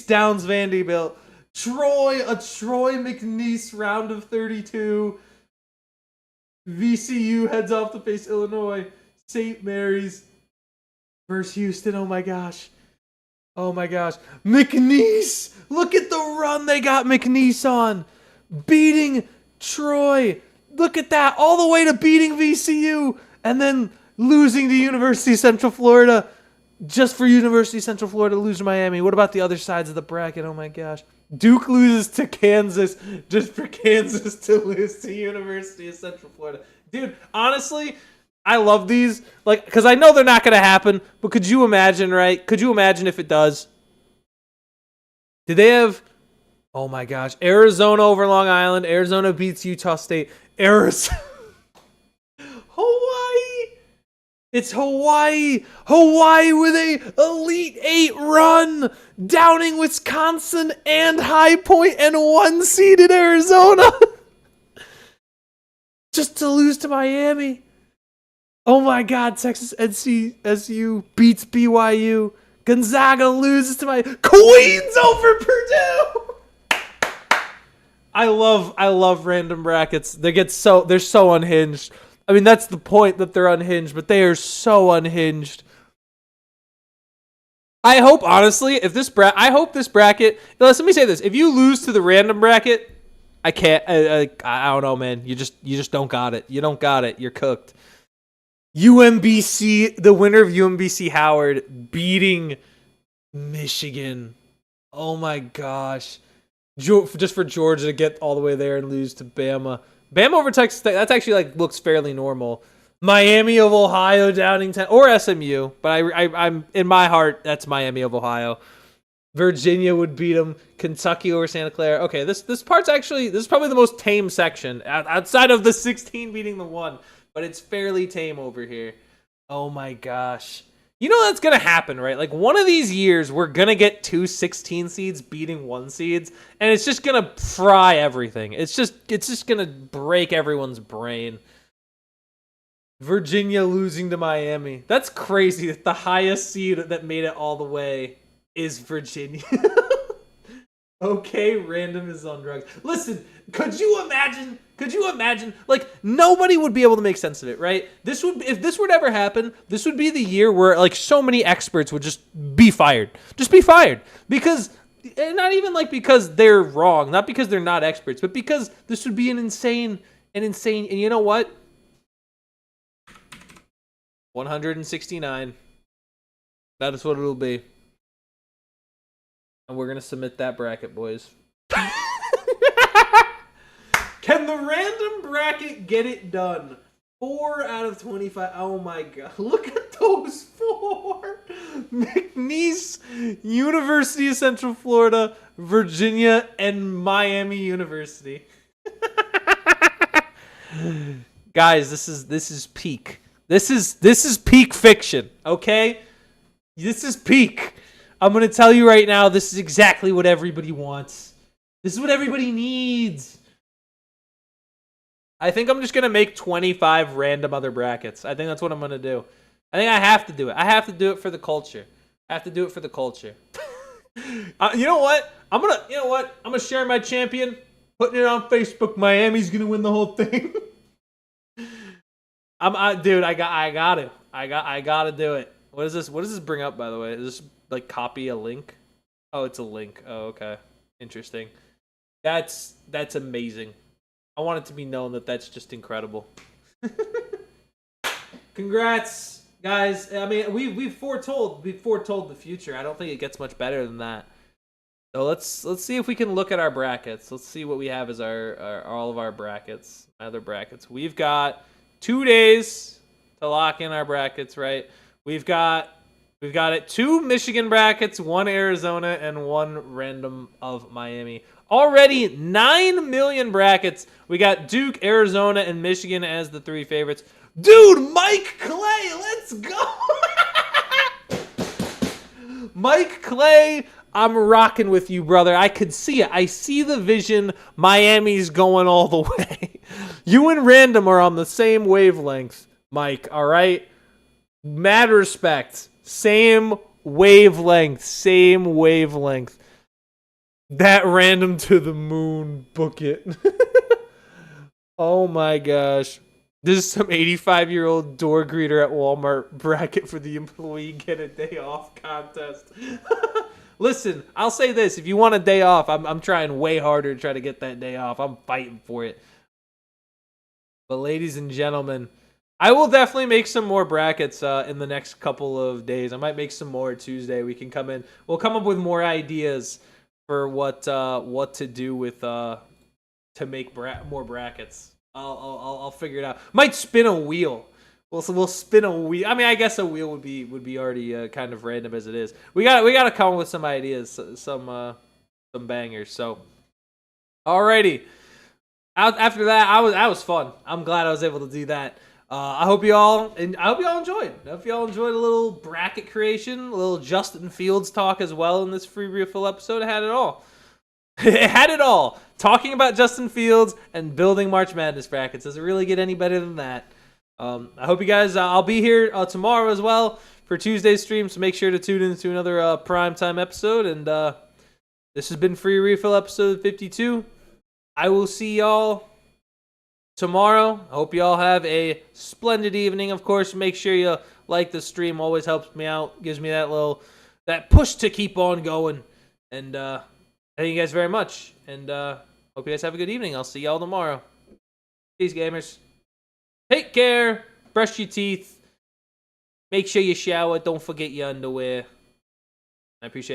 S1: downs Vanderbilt. Troy McNeese round of 32. VCU heads off to face Illinois. St. Mary's versus Houston. Oh my gosh. McNeese. Look at the run they got McNeese on. Beating Troy. Look at that. All the way to beating VCU. And then losing to University of Central Florida. Just for University of Central Florida to lose to Miami. What about the other sides of the bracket? Oh my gosh. Duke loses to Kansas just for Kansas to lose to University of Central Florida. Dude, honestly, I love these. Like, because I know they're not going to happen, but could you imagine, right? Could you imagine if it does? Did they have... Oh my gosh. Arizona over Long Island. Arizona beats Utah State. Arizona... Hawaii! It's Hawaii. Hawaii with a Elite 8 run, downing Wisconsin and High Point and 1-seeded Arizona. Just to lose to Miami. Oh my God, Texas SU beats BYU. Gonzaga loses to Miami. Queens over Purdue. I love random brackets. They're so unhinged. I mean, that's the point, that they're unhinged, but they are so unhinged. I hope, honestly, I hope this bracket. Let me say this: if you lose to the random bracket, I can't. I don't know, man. You just don't got it. You don't got it. You're cooked. UMBC, the winner of UMBC Howard beating Michigan. Oh my gosh. Just for Georgia to get all the way there and lose to Bama. Bama over Texas State, that's actually looks fairly normal. Miami of Ohio, Downingtown, or SMU, but I'm in my heart, that's Miami of Ohio. Virginia would beat them. Kentucky over Santa Clara. Okay, this is probably the most tame section outside of the 16 beating the 1, but it's fairly tame over here. Oh my gosh. You know that's going to happen, right? One of these years, we're going to get 2 16 seeds beating 1 seeds, and it's just going to fry everything. It's just going to break everyone's brain. Virginia losing to Miami. That's crazy that the highest seed that made it all the way is Virginia. Okay, random is on drugs. Listen, could you imagine? Nobody would be able to make sense of it, right? If this were to ever happen, this would be the year where so many experts would just be fired. Just be fired. Because, and not even because they're wrong, not because they're not experts, but because this would be an insane, and you know what? 169. That is what it'll be. And we're going to submit that bracket, boys. Can the random bracket get it done? 4 out of 25. Oh my god. Look at those 4. McNeese, University of Central Florida, Virginia, and Miami University. Guys, this is peak. This is peak fiction, okay? This is peak. I'm going to tell you right now, this is exactly what everybody wants. This is what everybody needs. I think I'm just going to make 25 random other brackets. I think that's what I'm going to do. I think I have to do it. I have to do it for the culture. I have to do it for the culture. You know what? I'm going to share my champion, putting it on Facebook. Miami's going to win the whole thing. Dude, I got to. I got to do it. What does this bring up, by the way? Is this copy a link? Oh, it's a link. Oh, okay. Interesting. That's amazing. I want it to be known that that's just incredible. Congrats, guys. I mean, we've foretold the future. I don't think it gets much better than that. So let's see if we can look at our brackets. Let's see what we have as our all of our brackets. Other brackets. We've got 2 days to lock in our brackets, right? We've got it 2 Michigan brackets, 1 Arizona, and 1 random of Miami. Already 9 million brackets. We got Duke, Arizona, and Michigan as the 3 favorites. Dude, Mike Clay, let's go! Mike Clay, I'm rocking with you, brother. I could see it. I see the vision. Miami's going all the way. You and Random are on the same wavelength, Mike, all right? Mad respect. Same wavelength. That Random to the moon. Book it. Oh my gosh. This is some 85-year-old door greeter at Walmart bracket for the employee get a day off contest. Listen, I'll say this. If you want a day off, I'm trying way harder to try to get that day off. I'm fighting for it. But ladies and gentlemen, I will definitely make some more brackets in the next couple of days. I might make some more Tuesday. We'll come up with more ideas for what to do with to make more brackets. I'll figure it out. Might spin a wheel. We'll spin a wheel. I mean, I guess a wheel would be already kind of random as it is. We got to come up with some ideas, some bangers. So, alrighty. After that, I was fun. I'm glad I was able to do that. I hope you all enjoyed. I hope you all enjoyed a little bracket creation, a little Justin Fields talk as well in this free refill episode. It had it all. It had it all. Talking about Justin Fields and building March Madness brackets. Does it really get any better than that? I hope you guys. I'll be here tomorrow as well for Tuesday's stream. So make sure to tune in to another primetime episode. And this has been Free Refill episode 52. I will see y'all tomorrow. I hope you all have a splendid evening. Of course, make sure you like the stream. Always helps me out. Gives me that push to keep on going. And thank you guys very much. And hope you guys have a good evening. I'll see y'all tomorrow. Peace, gamers. Take care. Brush your teeth. Make sure you shower. Don't forget your underwear. I appreciate it.